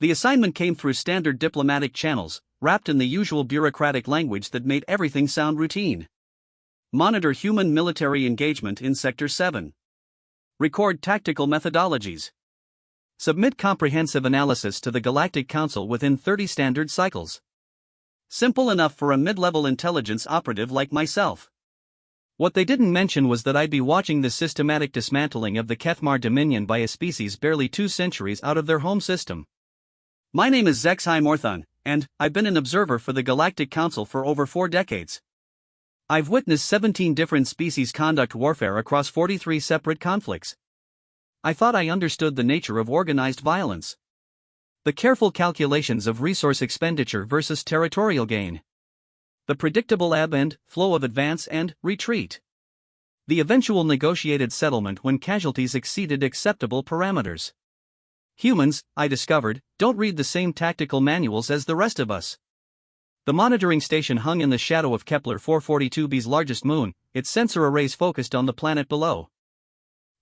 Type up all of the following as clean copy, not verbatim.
The assignment came through standard diplomatic channels, wrapped in the usual bureaucratic language that made everything sound routine. Monitor human military engagement in Sector 7. Record tactical methodologies. Submit comprehensive analysis to the Galactic Council within 30 standard cycles. Simple enough for a mid-level intelligence operative like myself. What they didn't mention was that I'd be watching the systematic dismantling of the Kethmar Dominion by a species barely 2 centuries out of their home system. My name is Zexai Morthon, and I've been an observer for the Galactic Council for over 4 decades. I've witnessed 17 different species conduct warfare across 43 separate conflicts. I thought I understood the nature of organized violence. The careful calculations of resource expenditure versus territorial gain. The predictable ebb and flow of advance and retreat. The eventual negotiated settlement when casualties exceeded acceptable parameters. Humans, I discovered, don't read the same tactical manuals as the rest of us. The monitoring station hung in the shadow of Kepler 442b's largest moon, its sensor arrays focused on the planet below.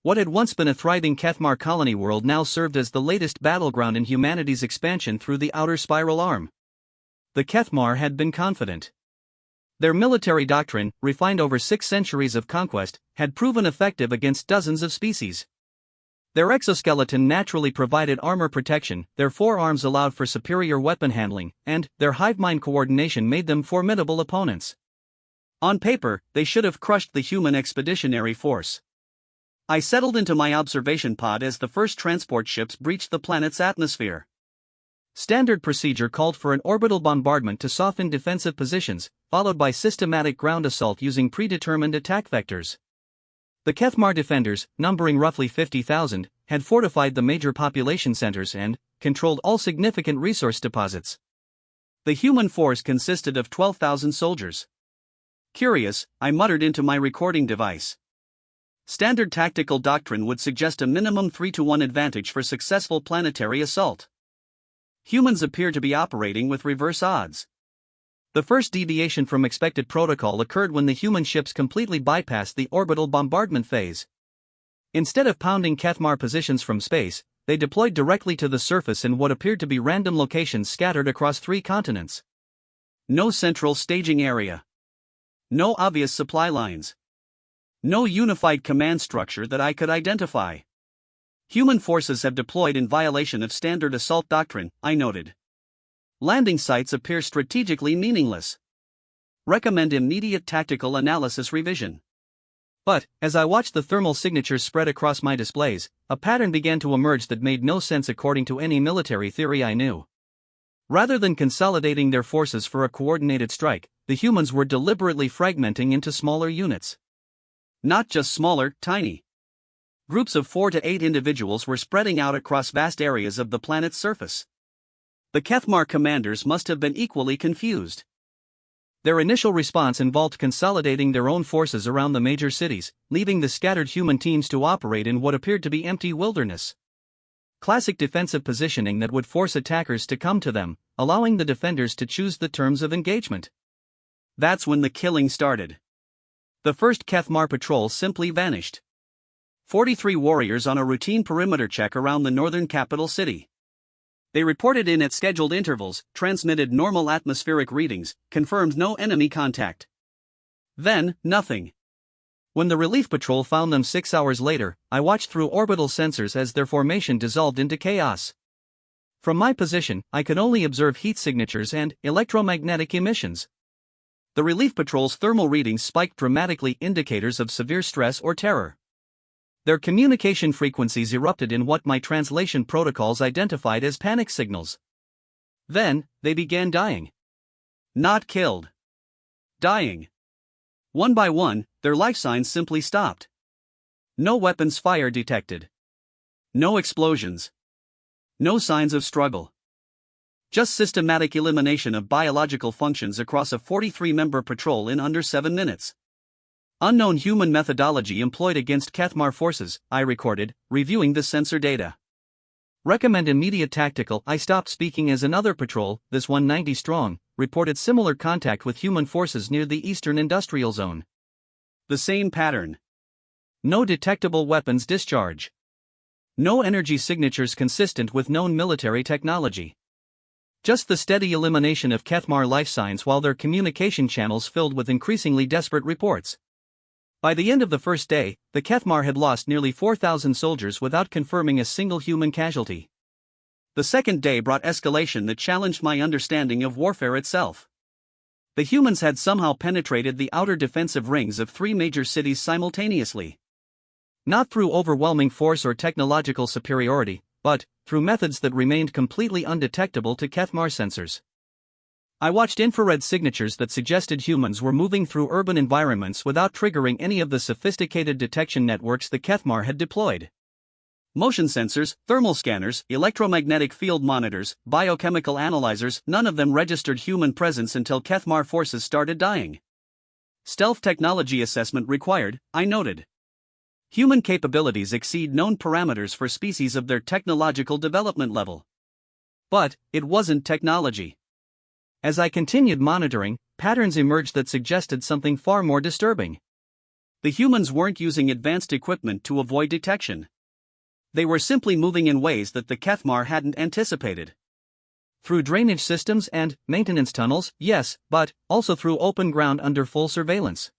What had once been a thriving Kethmar colony world now served as the latest battleground in humanity's expansion through the outer spiral arm. The Kethmar had been confident. Their military doctrine, refined over 6 centuries of conquest, had proven effective against dozens of species. Their exoskeleton naturally provided armor protection, their forearms allowed for superior weapon handling, and their hive-mind coordination made them formidable opponents. On paper, they should have crushed the human expeditionary force. I settled into my observation pod as the first transport ships breached the planet's atmosphere. Standard procedure called for an orbital bombardment to soften defensive positions, followed by systematic ground assault using predetermined attack vectors. The Kethmar defenders, numbering roughly 50,000, had fortified the major population centers and controlled all significant resource deposits. The human force consisted of 12,000 soldiers. Curious, I muttered into my recording device. Standard tactical doctrine would suggest a minimum 3-to-1 advantage for successful planetary assault. Humans appear to be operating with reverse odds. The first deviation from expected protocol occurred when the human ships completely bypassed the orbital bombardment phase. Instead of pounding Kethmar positions from space, they deployed directly to the surface in what appeared to be random locations scattered across 3 continents. No central staging area. No obvious supply lines. No unified command structure that I could identify. Human forces have deployed in violation of standard assault doctrine, I noted. Landing sites appear strategically meaningless. Recommend immediate tactical analysis revision. But, as I watched the thermal signatures spread across my displays, a pattern began to emerge that made no sense according to any military theory I knew. Rather than consolidating their forces for a coordinated strike, the humans were deliberately fragmenting into smaller units. Not just smaller, tiny. Groups of 4 to 8 individuals were spreading out across vast areas of the planet's surface. The Kethmar commanders must have been equally confused. Their initial response involved consolidating their own forces around the major cities, leaving the scattered human teams to operate in what appeared to be empty wilderness. Classic defensive positioning that would force attackers to come to them, allowing the defenders to choose the terms of engagement. That's when the killing started. The first Kethmar patrol simply vanished. 43 warriors on a routine perimeter check around the northern capital city. They reported in at scheduled intervals, transmitted normal atmospheric readings, confirmed no enemy contact. Then, nothing. When the relief patrol found them 6 hours later, I watched through orbital sensors as their formation dissolved into chaos. From my position, I could only observe heat signatures and electromagnetic emissions. The relief patrol's thermal readings spiked dramatically, indicators of severe stress or terror. Their communication frequencies erupted in what my translation protocols identified as panic signals. Then, they began dying. Not killed. Dying. One by one, their life signs simply stopped. No weapons fire detected. No explosions. No signs of struggle. Just systematic elimination of biological functions across a 43-member patrol in under 7 minutes. Unknown human methodology employed against Kethmar forces, I recorded, reviewing the sensor data. Recommend immediate tactical. I stopped speaking as another patrol, this 190 strong, reported similar contact with human forces near the Eastern Industrial Zone. The same pattern. No detectable weapons discharge. No energy signatures consistent with known military technology. Just the steady elimination of Kethmar life signs while their communication channels filled with increasingly desperate reports. By the end of the first day, the Kethmar had lost nearly 4,000 soldiers without confirming a single human casualty. The second day brought escalation that challenged my understanding of warfare itself. The humans had somehow penetrated the outer defensive rings of 3 major cities simultaneously. Not through overwhelming force or technological superiority, but through methods that remained completely undetectable to Kethmar sensors. I watched infrared signatures that suggested humans were moving through urban environments without triggering any of the sophisticated detection networks the Kethmar had deployed. Motion sensors, thermal scanners, electromagnetic field monitors, biochemical analyzers, none of them registered human presence until Kethmar forces started dying. Stealth technology assessment required, I noted. Human capabilities exceed known parameters for species of their technological development level. But it wasn't technology. As I continued monitoring, patterns emerged that suggested something far more disturbing. The humans weren't using advanced equipment to avoid detection. They were simply moving in ways that the Kethmar hadn't anticipated. Through drainage systems and maintenance tunnels, yes, but also through open ground under full surveillance.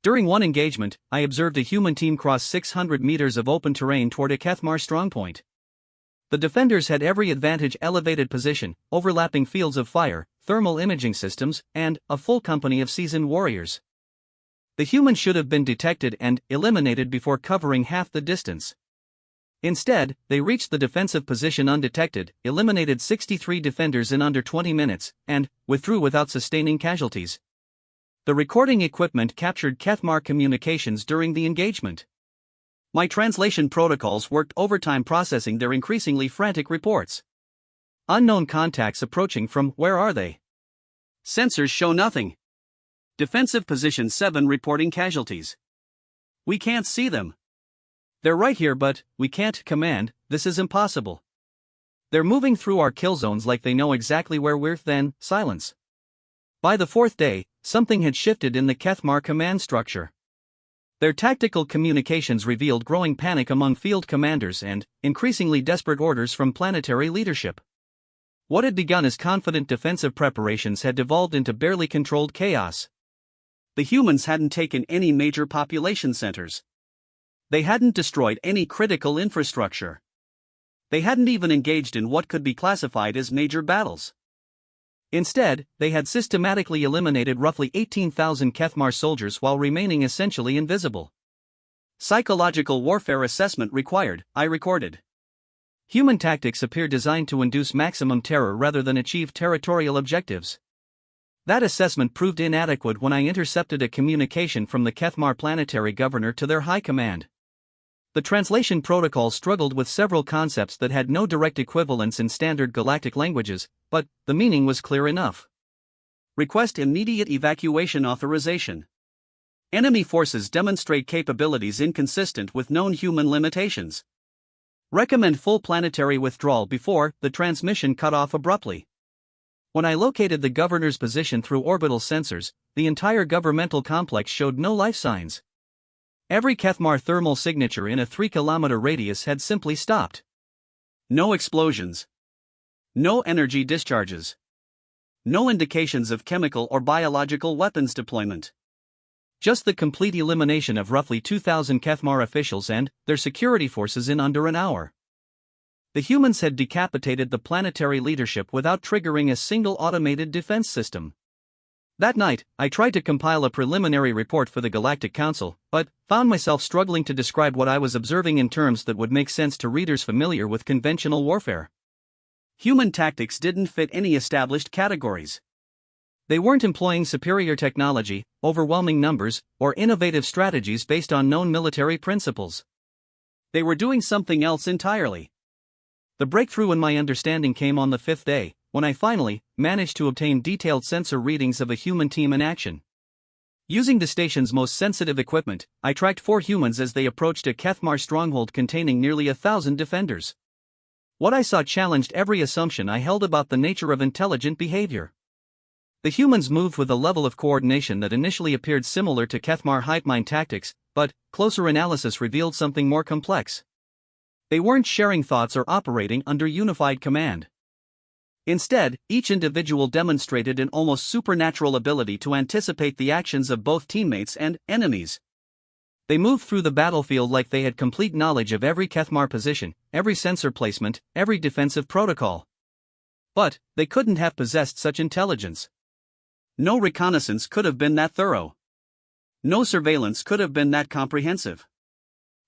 During one engagement, I observed a human team cross 600 meters of open terrain toward a Kethmar strongpoint. The defenders had every advantage: elevated position, overlapping fields of fire, thermal imaging systems, and a full company of seasoned warriors. The humans should have been detected and eliminated before covering half the distance. Instead, they reached the defensive position undetected, eliminated 63 defenders in under 20 minutes, and withdrew without sustaining casualties. The recording equipment captured Kethmar communications during the engagement. My translation protocols worked overtime processing their increasingly frantic reports. Unknown contacts approaching from where are they? Sensors show nothing. Defensive position 7 reporting casualties. We can't see them. They're right here, but we can't command. This is impossible. They're moving through our kill zones like they know exactly where we're. Then, silence. By the fourth day, something had shifted in the Kethmar command structure. Their tactical communications revealed growing panic among field commanders and increasingly desperate orders from planetary leadership. What had begun as confident defensive preparations had devolved into barely controlled chaos. The humans hadn't taken any major population centers. They hadn't destroyed any critical infrastructure. They hadn't even engaged in what could be classified as major battles. Instead, they had systematically eliminated roughly 18,000 Kethmar soldiers while remaining essentially invisible. Psychological warfare assessment required, I recorded. Human tactics appear designed to induce maximum terror rather than achieve territorial objectives. That assessment proved inadequate when I intercepted a communication from the Kethmar planetary governor to their high command. The translation protocol struggled with several concepts that had no direct equivalents in standard galactic languages, but the meaning was clear enough. Request immediate evacuation authorization. Enemy forces demonstrate capabilities inconsistent with known human limitations. Recommend full planetary withdrawal before the transmission cut off abruptly. When I located the governor's position through orbital sensors, the entire governmental complex showed no life signs. Every Kethmar thermal signature in a 3-kilometer radius had simply stopped. No explosions. No energy discharges. No indications of chemical or biological weapons deployment. Just the complete elimination of roughly 2,000 Kethmar officials and their security forces in under an hour. The humans had decapitated the planetary leadership without triggering a single automated defense system. That night, I tried to compile a preliminary report for the Galactic Council, but found myself struggling to describe what I was observing in terms that would make sense to readers familiar with conventional warfare. Human tactics didn't fit any established categories. They weren't employing superior technology, overwhelming numbers, or innovative strategies based on known military principles. They were doing something else entirely. The breakthrough in my understanding came on the 5th day, when I finally managed to obtain detailed sensor readings of a human team in action. Using the station's most sensitive equipment, I tracked 4 humans as they approached a Kethmar stronghold containing nearly 1,000 defenders. What I saw challenged every assumption I held about the nature of intelligent behavior. The humans moved with a level of coordination that initially appeared similar to Kethmar hive mind tactics, but closer analysis revealed something more complex. They weren't sharing thoughts or operating under unified command. Instead, each individual demonstrated an almost supernatural ability to anticipate the actions of both teammates and enemies. They moved through the battlefield like they had complete knowledge of every Kethmar position, every sensor placement, every defensive protocol. But they couldn't have possessed such intelligence. No reconnaissance could have been that thorough. No surveillance could have been that comprehensive.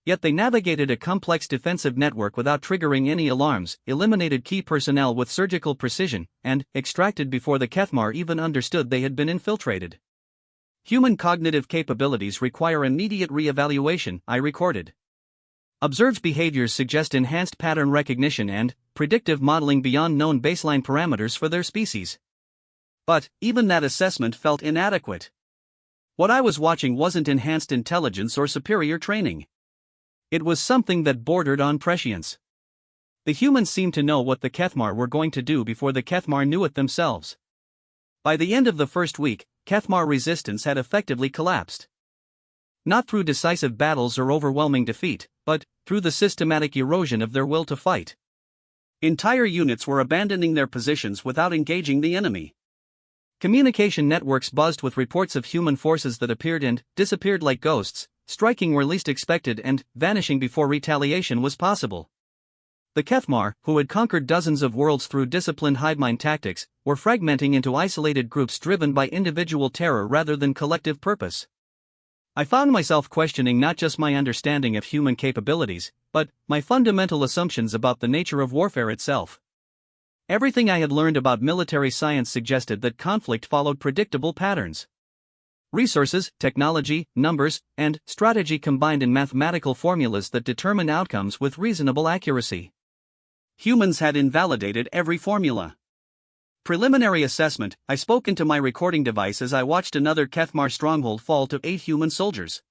Yet they navigated a complex defensive network without triggering any alarms, eliminated key personnel with surgical precision, and extracted before the Kethmar even understood they had been infiltrated. Human cognitive capabilities require immediate re-evaluation, I recorded. Observed behaviors suggest enhanced pattern recognition and predictive modeling beyond known baseline parameters for their species. But even that assessment felt inadequate. What I was watching wasn't enhanced intelligence or superior training. It was something that bordered on prescience. The humans seemed to know what the Kethmar were going to do before the Kethmar knew it themselves. By the end of the first week, Kethmar resistance had effectively collapsed. Not through decisive battles or overwhelming defeat, but through the systematic erosion of their will to fight. Entire units were abandoning their positions without engaging the enemy. Communication networks buzzed with reports of human forces that appeared and disappeared like ghosts, striking where least expected and vanishing before retaliation was possible. The Kethmar, who had conquered dozens of worlds through disciplined hive-mind tactics, were fragmenting into isolated groups driven by individual terror rather than collective purpose. I found myself questioning not just my understanding of human capabilities, but my fundamental assumptions about the nature of warfare itself. Everything I had learned about military science suggested that conflict followed predictable patterns. Resources, technology, numbers, and strategy combined in mathematical formulas that determine outcomes with reasonable accuracy. Humans had invalidated every formula. Preliminary assessment, I spoke into my recording device as I watched another Kethmar stronghold fall to 8 human soldiers.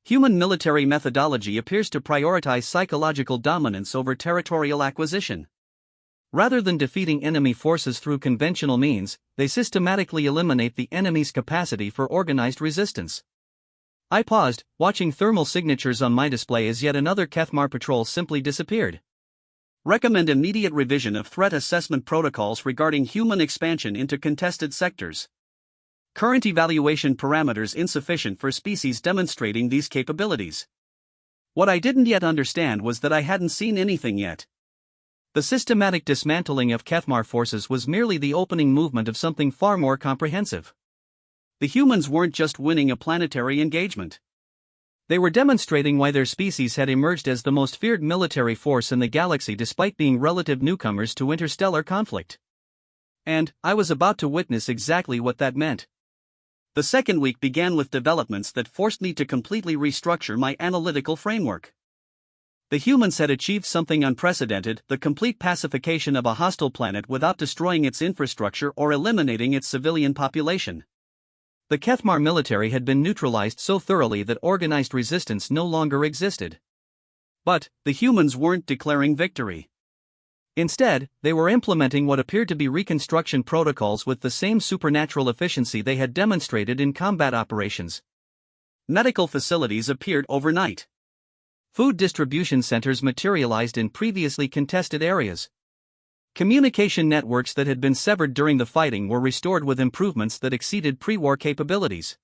Human military methodology appears to prioritize psychological dominance over territorial acquisition. Rather than defeating enemy forces through conventional means, they systematically eliminate the enemy's capacity for organized resistance. I paused, watching thermal signatures on my display as yet another Kethmar patrol simply disappeared. Recommend immediate revision of threat assessment protocols regarding human expansion into contested sectors. Current evaluation parameters insufficient for species demonstrating these capabilities. What I didn't yet understand was that I hadn't seen anything yet. The systematic dismantling of Kethmar forces was merely the opening movement of something far more comprehensive. The humans weren't just winning a planetary engagement. They were demonstrating why their species had emerged as the most feared military force in the galaxy despite being relative newcomers to interstellar conflict. And I was about to witness exactly what that meant. The second week began with developments that forced me to completely restructure my analytical framework. The humans had achieved something unprecedented, the complete pacification of a hostile planet without destroying its infrastructure or eliminating its civilian population. The Kethmar military had been neutralized so thoroughly that organized resistance no longer existed. But the humans weren't declaring victory. Instead, they were implementing what appeared to be reconstruction protocols with the same supernatural efficiency they had demonstrated in combat operations. Medical facilities appeared overnight. Food distribution centers materialized in previously contested areas. Communication networks that had been severed during the fighting were restored with improvements that exceeded pre-war capabilities.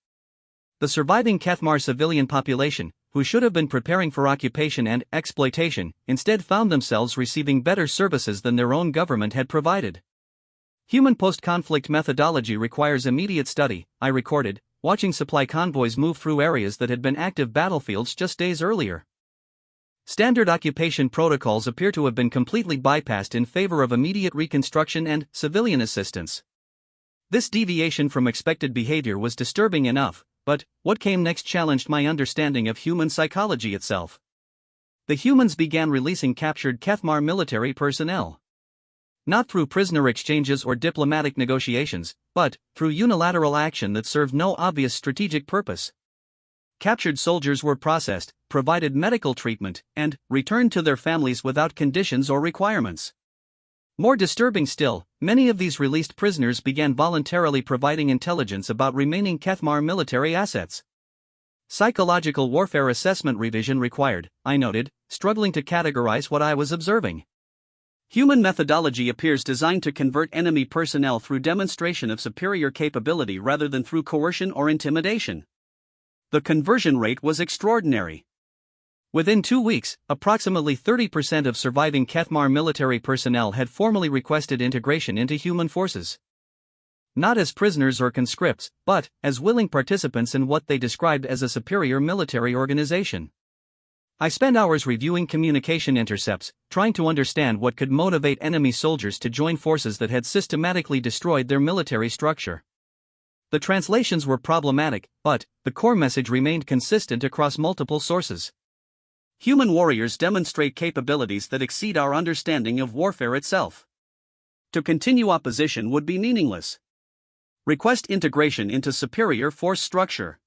The surviving Kethmar civilian population, who should have been preparing for occupation and exploitation, instead found themselves receiving better services than their own government had provided. Human post-conflict methodology requires immediate study, I recorded, watching supply convoys move through areas that had been active battlefields just days earlier. Standard occupation protocols appear to have been completely bypassed in favor of immediate reconstruction and civilian assistance. This deviation from expected behavior was disturbing enough, but what came next challenged my understanding of human psychology itself. The humans began releasing captured Kethmar military personnel. Not through prisoner exchanges or diplomatic negotiations, but through unilateral action that served no obvious strategic purpose. Captured soldiers were processed, provided medical treatment, and returned to their families without conditions or requirements. More disturbing still, many of these released prisoners began voluntarily providing intelligence about remaining Kethmar military assets. Psychological warfare assessment revision required, I noted, struggling to categorize what I was observing. Human methodology appears designed to convert enemy personnel through demonstration of superior capability rather than through coercion or intimidation. The conversion rate was extraordinary. Within 2 weeks, approximately 30% of surviving Kethmar military personnel had formally requested integration into human forces. Not as prisoners or conscripts, but as willing participants in what they described as a superior military organization. I spent hours reviewing communication intercepts, trying to understand what could motivate enemy soldiers to join forces that had systematically destroyed their military structure. The translations were problematic, but the core message remained consistent across multiple sources. Human warriors demonstrate capabilities that exceed our understanding of warfare itself. To continue opposition would be meaningless. Request integration into superior force structure.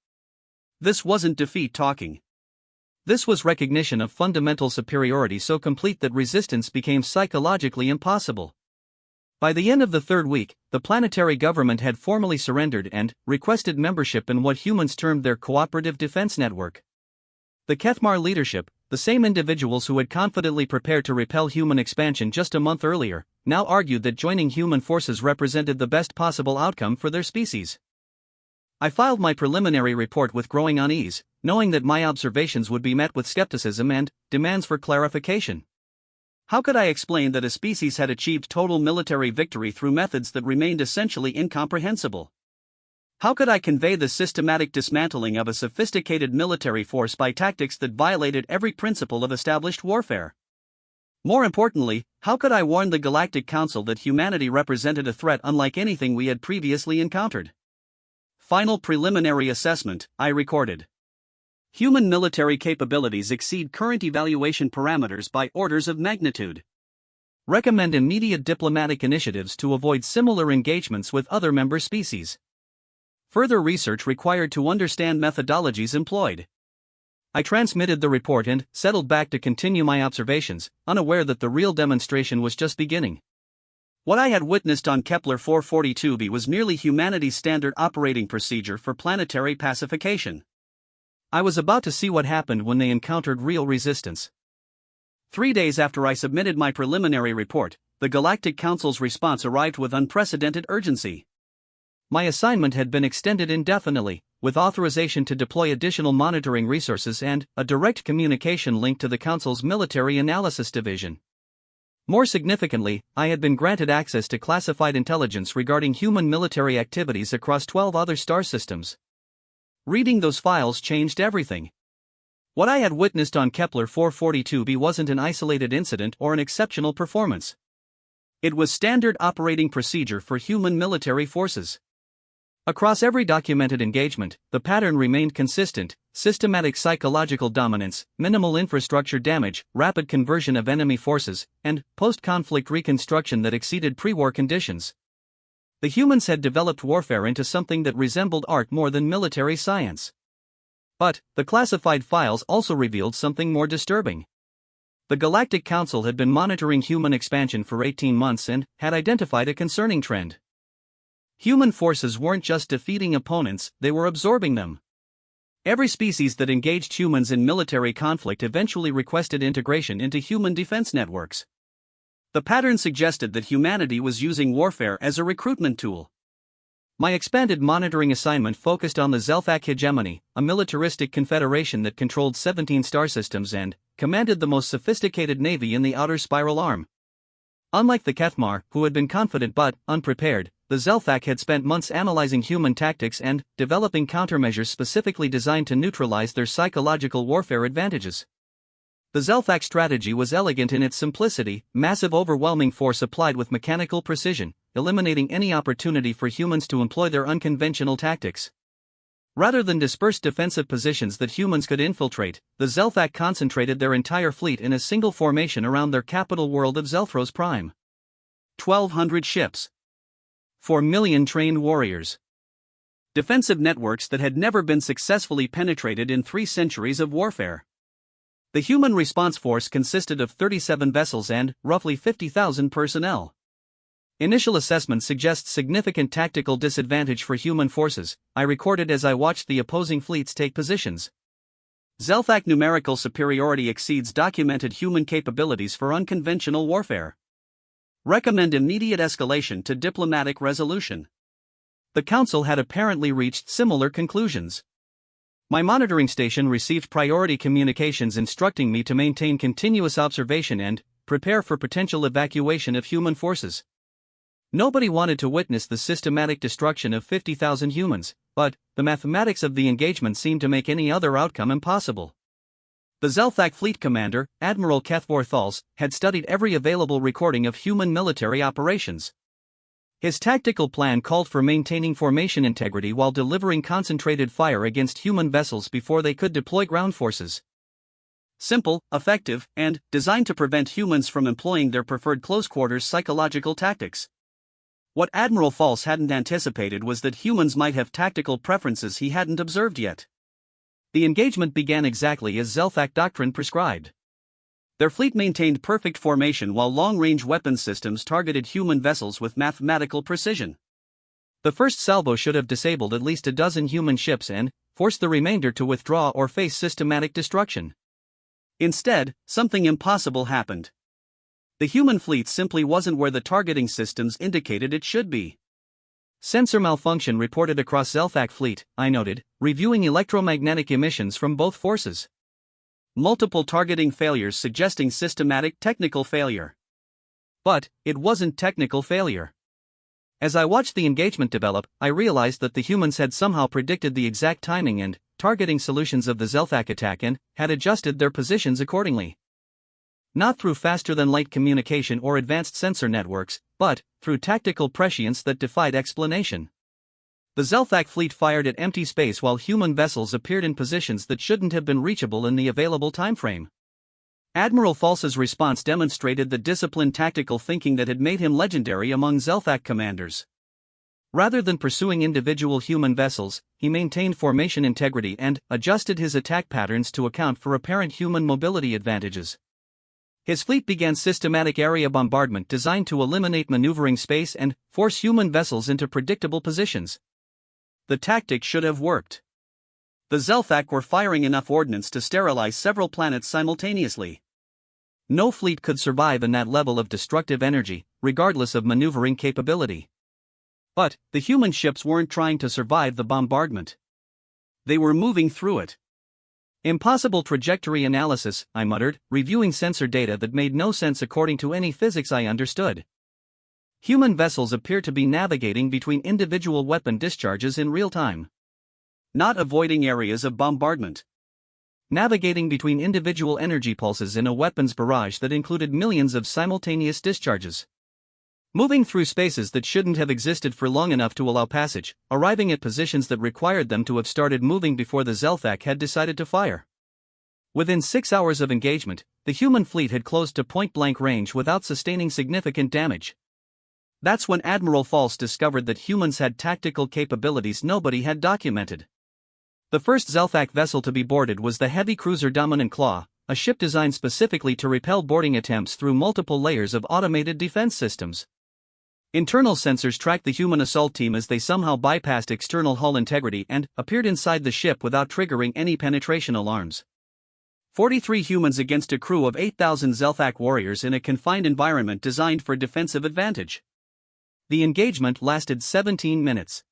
This wasn't defeat talking. This was recognition of fundamental superiority so complete that resistance became psychologically impossible. By the end of the 3rd week, the planetary government had formally surrendered and requested membership in what humans termed their cooperative defense network. The Kethmar leadership, the same individuals who had confidently prepared to repel human expansion just a month earlier, now argued that joining human forces represented the best possible outcome for their species. I filed my preliminary report with growing unease, knowing that my observations would be met with skepticism and demands for clarification. How could I explain that a species had achieved total military victory through methods that remained essentially incomprehensible? How could I convey the systematic dismantling of a sophisticated military force by tactics that violated every principle of established warfare? More importantly, how could I warn the Galactic Council that humanity represented a threat unlike anything we had previously encountered? Final preliminary assessment, I recorded. Human military capabilities exceed current evaluation parameters by orders of magnitude. Recommend immediate diplomatic initiatives to avoid similar engagements with other member species. Further research required to understand methodologies employed. I transmitted the report and settled back to continue my observations, unaware that the real demonstration was just beginning. What I had witnessed on Kepler 442b was merely humanity's standard operating procedure for planetary pacification. I was about to see what happened when they encountered real resistance. 3 days after I submitted my preliminary report, the Galactic Council's response arrived with unprecedented urgency. My assignment had been extended indefinitely, with authorization to deploy additional monitoring resources and a direct communication link to the Council's Military Analysis Division. More significantly, I had been granted access to classified intelligence regarding human military activities across 12 other star systems. Reading those files changed everything. What I had witnessed on Kepler 442b wasn't an isolated incident or an exceptional performance. It was standard operating procedure for human military forces. Across every documented engagement, the pattern remained consistent: systematic psychological dominance, minimal infrastructure damage, rapid conversion of enemy forces, and post-conflict reconstruction that exceeded pre-war conditions. The humans had developed warfare into something that resembled art more than military science. But the classified files also revealed something more disturbing. The Galactic Council had been monitoring human expansion for 18 months and had identified a concerning trend. Human forces weren't just defeating opponents, they were absorbing them. Every species that engaged humans in military conflict eventually requested integration into human defense networks. The pattern suggested that humanity was using warfare as a recruitment tool. My expanded monitoring assignment focused on the Zelthak hegemony, a militaristic confederation that controlled 17 star systems and commanded the most sophisticated navy in the outer spiral arm. Unlike the Kethmar, who had been confident but unprepared, the Zelthak had spent months analyzing human tactics and developing countermeasures specifically designed to neutralize their psychological warfare advantages. The Zelthak strategy was elegant in its simplicity: massive overwhelming force applied with mechanical precision, eliminating any opportunity for humans to employ their unconventional tactics. Rather than dispersed defensive positions that humans could infiltrate, the Zelthak concentrated their entire fleet in a single formation around their capital world of Zelthros Prime. 1,200 ships. 4 million trained warriors. Defensive networks that had never been successfully penetrated in 3 centuries of warfare. The human response force consisted of 37 vessels and roughly 50,000 personnel. Initial assessment suggests significant tactical disadvantage for human forces, I recorded as I watched the opposing fleets take positions. Zelthak numerical superiority exceeds documented human capabilities for unconventional warfare. Recommend immediate escalation to diplomatic resolution. The Council had apparently reached similar conclusions. My monitoring station received priority communications instructing me to maintain continuous observation and prepare for potential evacuation of human forces. Nobody wanted to witness the systematic destruction of 50,000 humans, but the mathematics of the engagement seemed to make any other outcome impossible. The Zelthak fleet commander, Admiral Kethvor Thals, had studied every available recording of human military operations. His tactical plan called for maintaining formation integrity while delivering concentrated fire against human vessels before they could deploy ground forces. Simple, effective, and designed to prevent humans from employing their preferred close-quarters psychological tactics. What Admiral Thals hadn't anticipated was that humans might have tactical preferences he hadn't observed yet. The engagement began exactly as Zelthak doctrine prescribed. Their fleet maintained perfect formation while long-range weapon systems targeted human vessels with mathematical precision. The first salvo should have disabled at least a dozen human ships and forced the remainder to withdraw or face systematic destruction. Instead, something impossible happened. The human fleet simply wasn't where the targeting systems indicated it should be. Sensor malfunction reported across Zelthak fleet, I noted, reviewing electromagnetic emissions from both forces. Multiple targeting failures suggesting systematic technical failure. But it wasn't technical failure. As I watched the engagement develop, I realized that the humans had somehow predicted the exact timing and targeting solutions of the Zelthak attack and had adjusted their positions accordingly. Not through faster-than-light communication or advanced sensor networks, but through tactical prescience that defied explanation. The Zelthak fleet fired at empty space while human vessels appeared in positions that shouldn't have been reachable in the available timeframe. Admiral Thals's response demonstrated the disciplined tactical thinking that had made him legendary among Zelthak commanders. Rather than pursuing individual human vessels, he maintained formation integrity and adjusted his attack patterns to account for apparent human mobility advantages. His fleet began systematic area bombardment designed to eliminate maneuvering space and force human vessels into predictable positions. The tactic should have worked. The Zelthak were firing enough ordnance to sterilize several planets simultaneously. No fleet could survive in that level of destructive energy, regardless of maneuvering capability. But the human ships weren't trying to survive the bombardment. They were moving through it. Impossible trajectory analysis, I muttered, reviewing sensor data that made no sense according to any physics I understood. Human vessels appear to be navigating between individual weapon discharges in real time. Not avoiding areas of bombardment. Navigating between individual energy pulses in a weapons barrage that included millions of simultaneous discharges. Moving through spaces that shouldn't have existed for long enough to allow passage, arriving at positions that required them to have started moving before the Zelthak had decided to fire. Within 6 hours of engagement, the human fleet had closed to point-blank range without sustaining significant damage. That's when Admiral Thals discovered that humans had tactical capabilities nobody had documented. The first Zelthak vessel to be boarded was the heavy cruiser Dominant Claw, a ship designed specifically to repel boarding attempts through multiple layers of automated defense systems. Internal sensors tracked the human assault team as they somehow bypassed external hull integrity and appeared inside the ship without triggering any penetration alarms. 43 humans against a crew of 8,000 Zelthak warriors in a confined environment designed for defensive advantage. The engagement lasted 17 minutes.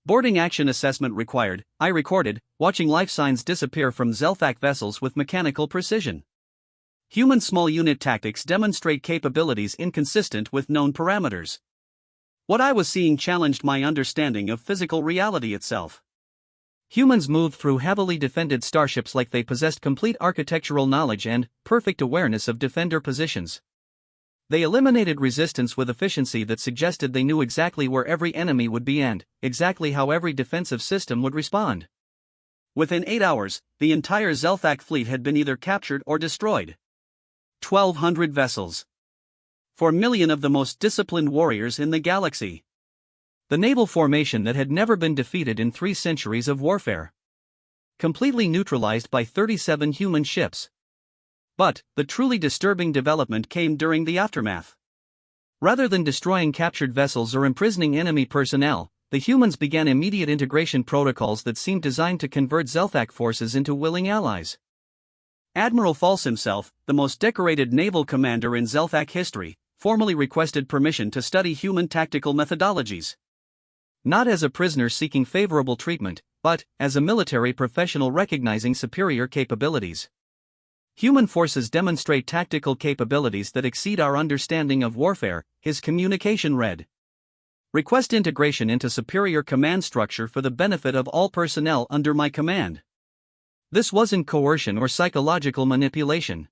Boarding action assessment required, I recorded, watching life signs disappear from Zelthak vessels with mechanical precision. Human small unit tactics demonstrate capabilities inconsistent with known parameters. What I was seeing challenged my understanding of physical reality itself. Humans moved through heavily defended starships like they possessed complete architectural knowledge and perfect awareness of defender positions. They eliminated resistance with efficiency that suggested they knew exactly where every enemy would be and exactly how every defensive system would respond. Within 8 hours, the entire Zelthak fleet had been either captured or destroyed. 1,200 vessels. 4 million of the most disciplined warriors in the galaxy. The naval formation that had never been defeated in 3 centuries of warfare. Completely neutralized by 37 human ships. But the truly disturbing development came during the aftermath. Rather than destroying captured vessels or imprisoning enemy personnel, the humans began immediate integration protocols that seemed designed to convert Zelthak forces into willing allies. Admiral False himself, the most decorated naval commander in Zelthak history, formally requested permission to study human tactical methodologies. Not as a prisoner seeking favorable treatment, but as a military professional recognizing superior capabilities. Human forces demonstrate tactical capabilities that exceed our understanding of warfare, his communication read. Request integration into superior command structure for the benefit of all personnel under my command. This wasn't coercion or psychological manipulation.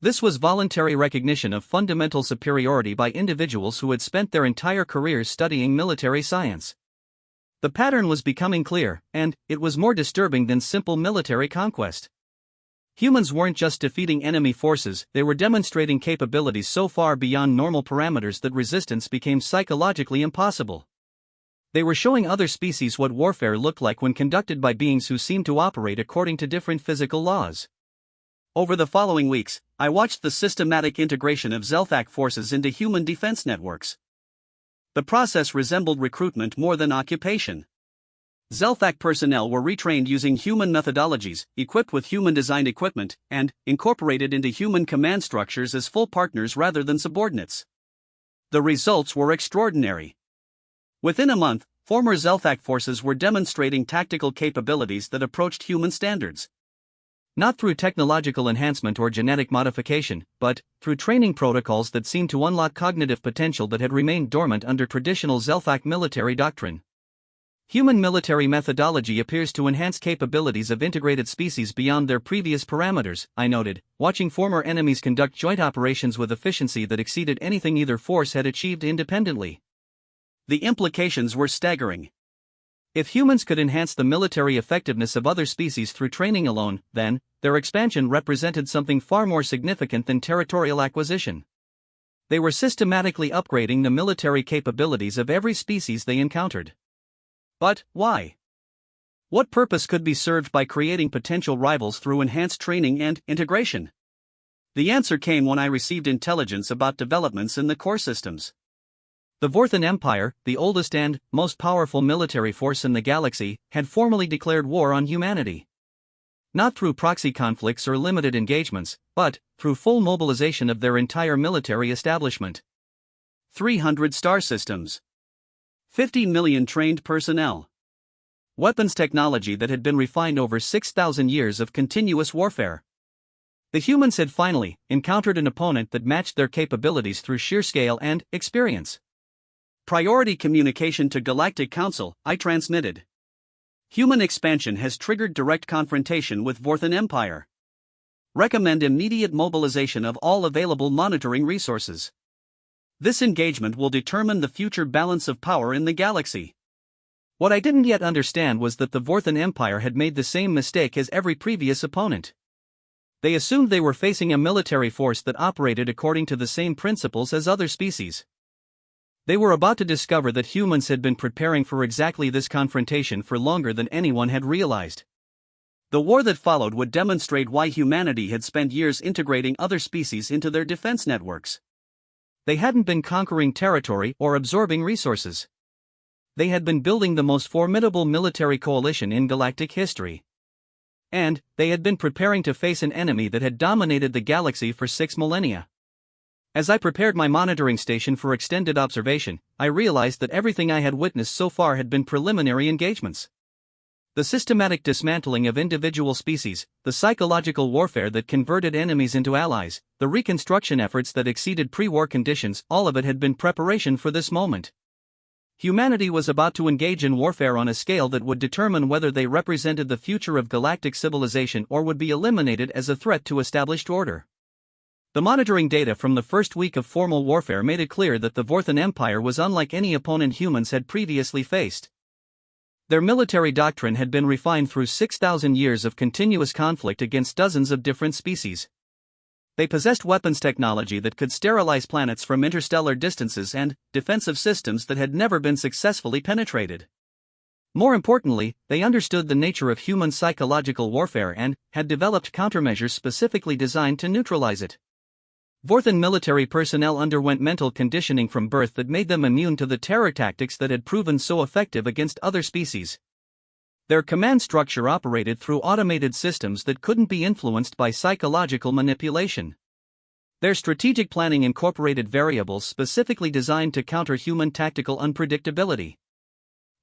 This was voluntary recognition of fundamental superiority by individuals who had spent their entire careers studying military science. The pattern was becoming clear, and it was more disturbing than simple military conquest. Humans weren't just defeating enemy forces, they were demonstrating capabilities so far beyond normal parameters that resistance became psychologically impossible. They were showing other species what warfare looked like when conducted by beings who seemed to operate according to different physical laws. Over the following weeks, I watched the systematic integration of Zelthak forces into human defense networks. The process resembled recruitment more than occupation. Zelthak personnel were retrained using human methodologies, equipped with human-designed equipment, and incorporated into human command structures as full partners rather than subordinates. The results were extraordinary. Within a month, former Zelthak forces were demonstrating tactical capabilities that approached human standards. Not through technological enhancement or genetic modification, but through training protocols that seemed to unlock cognitive potential that had remained dormant under traditional Zelthak military doctrine. Human military methodology appears to enhance capabilities of integrated species beyond their previous parameters, I noted, watching former enemies conduct joint operations with efficiency that exceeded anything either force had achieved independently. The implications were staggering. If humans could enhance the military effectiveness of other species through training alone, then their expansion represented something far more significant than territorial acquisition. They were systematically upgrading the military capabilities of every species they encountered. But why? What purpose could be served by creating potential rivals through enhanced training and integration? The answer came when I received intelligence about developments in the core systems. The Vorthan Empire, the oldest and most powerful military force in the galaxy, had formally declared war on humanity. Not through proxy conflicts or limited engagements, but through full mobilization of their entire military establishment. 300 star systems. 50 million trained personnel. Weapons technology that had been refined over 6,000 years of continuous warfare. The humans had finally encountered an opponent that matched their capabilities through sheer scale and experience. Priority communication to Galactic Council, I transmitted. Human expansion has triggered direct confrontation with Vorthan Empire. Recommend immediate mobilization of all available monitoring resources. This engagement will determine the future balance of power in the galaxy. What I didn't yet understand was that the Vorthan Empire had made the same mistake as every previous opponent. They assumed they were facing a military force that operated according to the same principles as other species. They were about to discover that humans had been preparing for exactly this confrontation for longer than anyone had realized. The war that followed would demonstrate why humanity had spent years integrating other species into their defense networks. They hadn't been conquering territory or absorbing resources. They had been building the most formidable military coalition in galactic history. And they had been preparing to face an enemy that had dominated the galaxy for 6 millennia. As I prepared my monitoring station for extended observation, I realized that everything I had witnessed so far had been preliminary engagements. The systematic dismantling of individual species, the psychological warfare that converted enemies into allies, the reconstruction efforts that exceeded pre-war conditions, all of it had been preparation for this moment. Humanity was about to engage in warfare on a scale that would determine whether they represented the future of galactic civilization or would be eliminated as a threat to established order. The monitoring data from the first week of formal warfare made it clear that the Vorthan Empire was unlike any opponent humans had previously faced. Their military doctrine had been refined through 6,000 years of continuous conflict against dozens of different species. They possessed weapons technology that could sterilize planets from interstellar distances and defensive systems that had never been successfully penetrated. More importantly, they understood the nature of human psychological warfare and had developed countermeasures specifically designed to neutralize it. Vorthan military personnel underwent mental conditioning from birth that made them immune to the terror tactics that had proven so effective against other species. Their command structure operated through automated systems that couldn't be influenced by psychological manipulation. Their strategic planning incorporated variables specifically designed to counter human tactical unpredictability.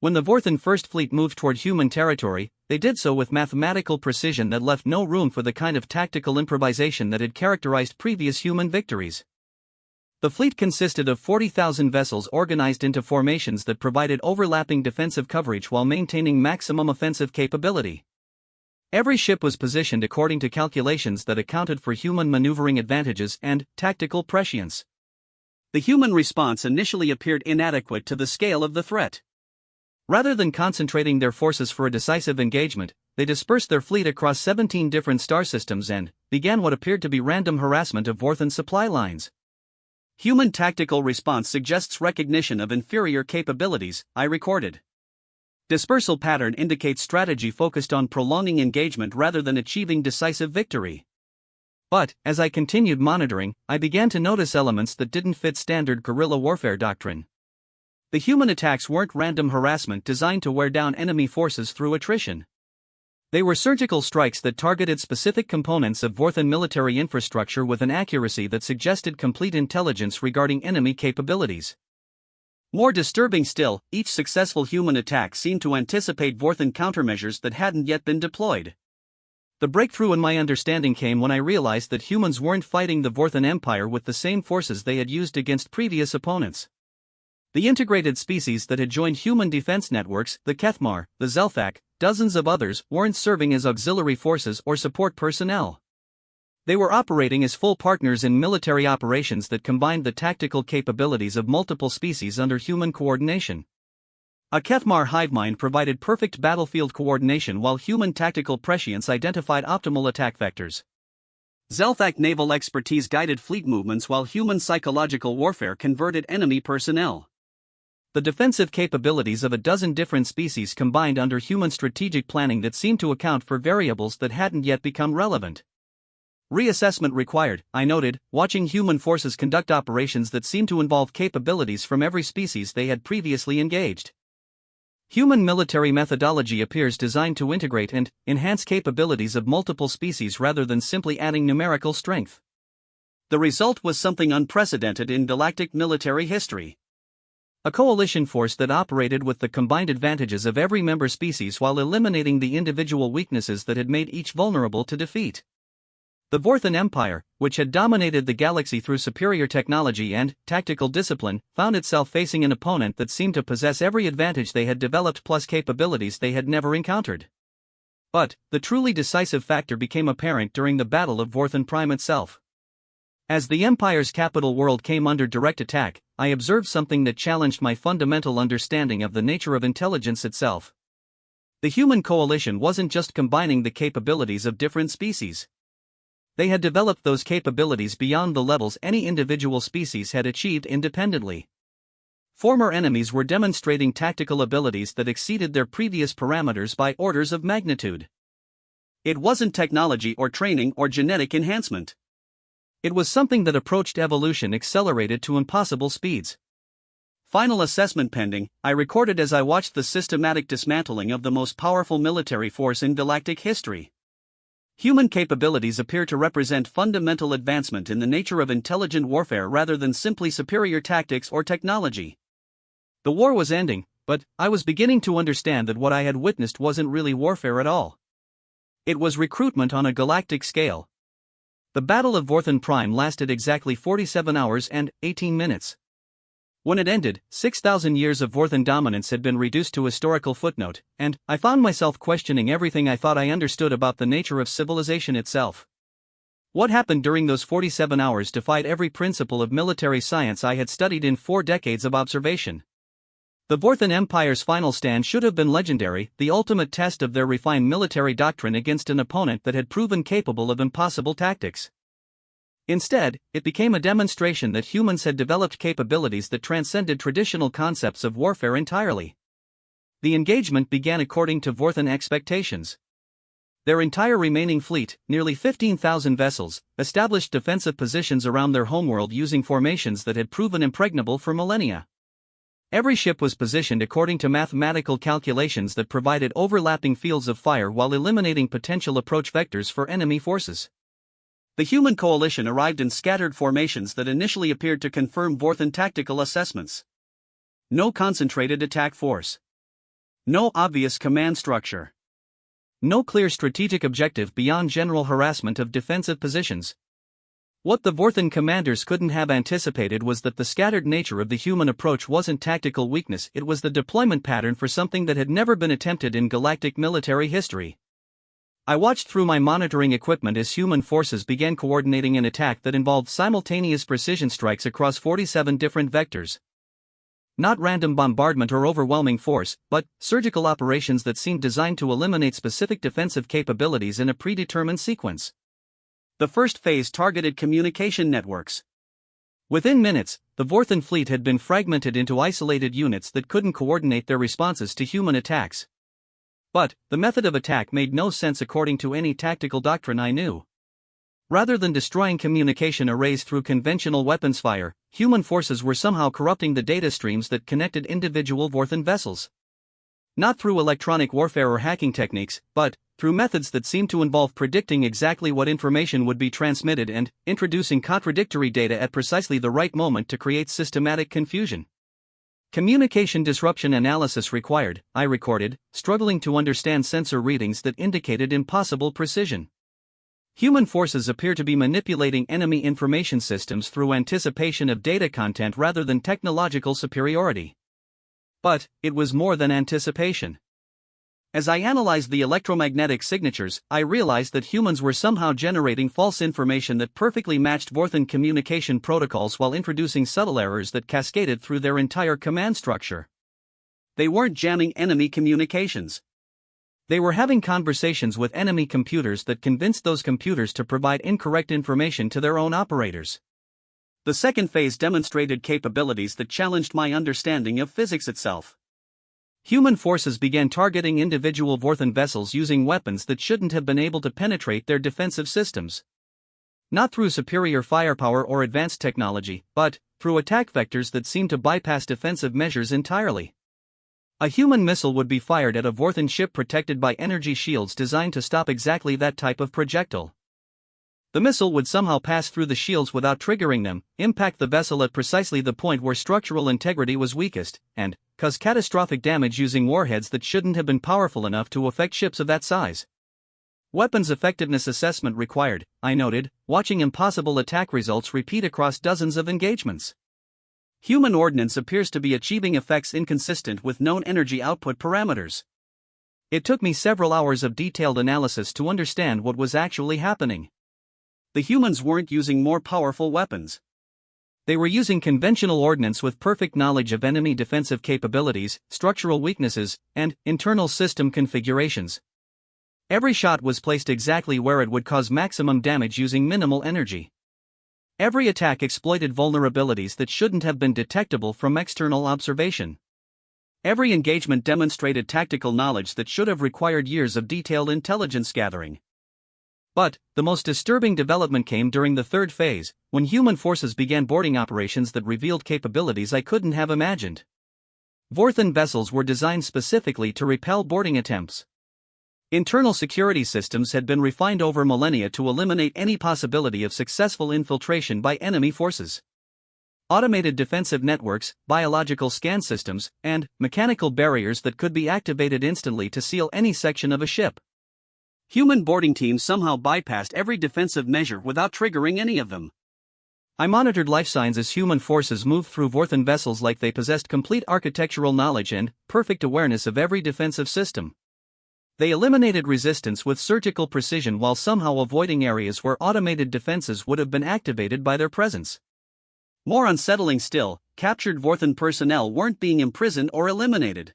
When the Vorthan First Fleet moved toward human territory, they did so with mathematical precision that left no room for the kind of tactical improvisation that had characterized previous human victories. The fleet consisted of 40,000 vessels organized into formations that provided overlapping defensive coverage while maintaining maximum offensive capability. Every ship was positioned according to calculations that accounted for human maneuvering advantages and tactical prescience. The human response initially appeared inadequate to the scale of the threat. Rather than concentrating their forces for a decisive engagement, they dispersed their fleet across 17 different star systems and began what appeared to be random harassment of Vorthan supply lines. Human tactical response suggests recognition of inferior capabilities, I recorded. Dispersal pattern indicates strategy focused on prolonging engagement rather than achieving decisive victory. But, as I continued monitoring, I began to notice elements that didn't fit standard guerrilla warfare doctrine. The human attacks weren't random harassment designed to wear down enemy forces through attrition. They were surgical strikes that targeted specific components of Vorthan military infrastructure with an accuracy that suggested complete intelligence regarding enemy capabilities. More disturbing still, each successful human attack seemed to anticipate Vorthan countermeasures that hadn't yet been deployed. The breakthrough in my understanding came when I realized that humans weren't fighting the Vorthan Empire with the same forces they had used against previous opponents. The integrated species that had joined human defense networks, the Kethmar, the Zelthak, dozens of others, weren't serving as auxiliary forces or support personnel. They were operating as full partners in military operations that combined the tactical capabilities of multiple species under human coordination. A Kethmar hive mind provided perfect battlefield coordination while human tactical prescience identified optimal attack vectors. Zelthak naval expertise guided fleet movements while human psychological warfare converted enemy personnel. The defensive capabilities of a dozen different species combined under human strategic planning that seemed to account for variables that hadn't yet become relevant. Reassessment required, I noted, watching human forces conduct operations that seemed to involve capabilities from every species they had previously engaged. Human military methodology appears designed to integrate and enhance capabilities of multiple species rather than simply adding numerical strength. The result was something unprecedented in galactic military history. A coalition force that operated with the combined advantages of every member species while eliminating the individual weaknesses that had made each vulnerable to defeat. The Vorthan Empire, which had dominated the galaxy through superior technology and tactical discipline, found itself facing an opponent that seemed to possess every advantage they had developed plus capabilities they had never encountered. But, the truly decisive factor became apparent during the Battle of Vorthan Prime itself. As the Empire's capital world came under direct attack, I observed something that challenged my fundamental understanding of the nature of intelligence itself. The human coalition wasn't just combining the capabilities of different species. They had developed those capabilities beyond the levels any individual species had achieved independently. Former enemies were demonstrating tactical abilities that exceeded their previous parameters by orders of magnitude. It wasn't technology or training or genetic enhancement. It was something that approached evolution accelerated to impossible speeds. Final assessment pending, I recorded as I watched the systematic dismantling of the most powerful military force in galactic history. Human capabilities appear to represent fundamental advancement in the nature of intelligent warfare rather than simply superior tactics or technology. The war was ending, but I was beginning to understand that what I had witnessed wasn't really warfare at all. It was recruitment on a galactic scale. The Battle of Vorthan Prime lasted exactly 47 hours and 18 minutes. When it ended, 6,000 years of Vorthan dominance had been reduced to historical footnote, and I found myself questioning everything I thought I understood about the nature of civilization itself. What happened during those 47 hours defied every principle of military science I had studied in 4 decades of observation. The Vorthan Empire's final stand should have been legendary, the ultimate test of their refined military doctrine against an opponent that had proven capable of impossible tactics. Instead, it became a demonstration that humans had developed capabilities that transcended traditional concepts of warfare entirely. The engagement began according to Vorthan expectations. Their entire remaining fleet, nearly 15,000 vessels, established defensive positions around their homeworld using formations that had proven impregnable for millennia. Every ship was positioned according to mathematical calculations that provided overlapping fields of fire while eliminating potential approach vectors for enemy forces. The human coalition arrived in scattered formations that initially appeared to confirm Vorthan tactical assessments. No concentrated attack force. No obvious command structure. No clear strategic objective beyond general harassment of defensive positions. What the Vorthan commanders couldn't have anticipated was that the scattered nature of the human approach wasn't tactical weakness, it was the deployment pattern for something that had never been attempted in galactic military history. I watched through my monitoring equipment as human forces began coordinating an attack that involved simultaneous precision strikes across 47 different vectors. Not random bombardment or overwhelming force, but surgical operations that seemed designed to eliminate specific defensive capabilities in a predetermined sequence. The first phase targeted communication networks. Within minutes, the Vorthan fleet had been fragmented into isolated units that couldn't coordinate their responses to human attacks. But the method of attack made no sense according to any tactical doctrine I knew. Rather than destroying communication arrays through conventional weapons fire, human forces were somehow corrupting the data streams that connected individual Vorthan vessels. Not through electronic warfare or hacking techniques, but through methods that seemed to involve predicting exactly what information would be transmitted and introducing contradictory data at precisely the right moment to create systematic confusion. Communication disruption analysis required, I recorded, struggling to understand sensor readings that indicated impossible precision. Human forces appear to be manipulating enemy information systems through anticipation of data content rather than technological superiority. But it was more than anticipation. As I analyzed the electromagnetic signatures, I realized that humans were somehow generating false information that perfectly matched Vorthan communication protocols while introducing subtle errors that cascaded through their entire command structure. They weren't jamming enemy communications. They were having conversations with enemy computers that convinced those computers to provide incorrect information to their own operators. The second phase demonstrated capabilities that challenged my understanding of physics itself. Human forces began targeting individual Vorthan vessels using weapons that shouldn't have been able to penetrate their defensive systems. Not through superior firepower or advanced technology, but through attack vectors that seemed to bypass defensive measures entirely. A human missile would be fired at a Vorthan ship protected by energy shields designed to stop exactly that type of projectile. The missile would somehow pass through the shields without triggering them, impact the vessel at precisely the point where structural integrity was weakest, and cause catastrophic damage using warheads that shouldn't have been powerful enough to affect ships of that size. Weapons effectiveness assessment required, I noted, watching impossible attack results repeat across dozens of engagements. Human ordnance appears to be achieving effects inconsistent with known energy output parameters. It took me several hours of detailed analysis to understand what was actually happening. The humans weren't using more powerful weapons. They were using conventional ordnance with perfect knowledge of enemy defensive capabilities, structural weaknesses, and internal system configurations. Every shot was placed exactly where it would cause maximum damage using minimal energy. Every attack exploited vulnerabilities that shouldn't have been detectable from external observation. Every engagement demonstrated tactical knowledge that should have required years of detailed intelligence gathering. But the most disturbing development came during the third phase, when human forces began boarding operations that revealed capabilities I couldn't have imagined. Vorthan vessels were designed specifically to repel boarding attempts. Internal security systems had been refined over millennia to eliminate any possibility of successful infiltration by enemy forces. Automated defensive networks, biological scan systems, and mechanical barriers that could be activated instantly to seal any section of a ship. Human boarding teams somehow bypassed every defensive measure without triggering any of them. I monitored life signs as human forces moved through Vorthan vessels like they possessed complete architectural knowledge and perfect awareness of every defensive system. They eliminated resistance with surgical precision while somehow avoiding areas where automated defenses would have been activated by their presence. More unsettling still, captured Vorthan personnel weren't being imprisoned or eliminated.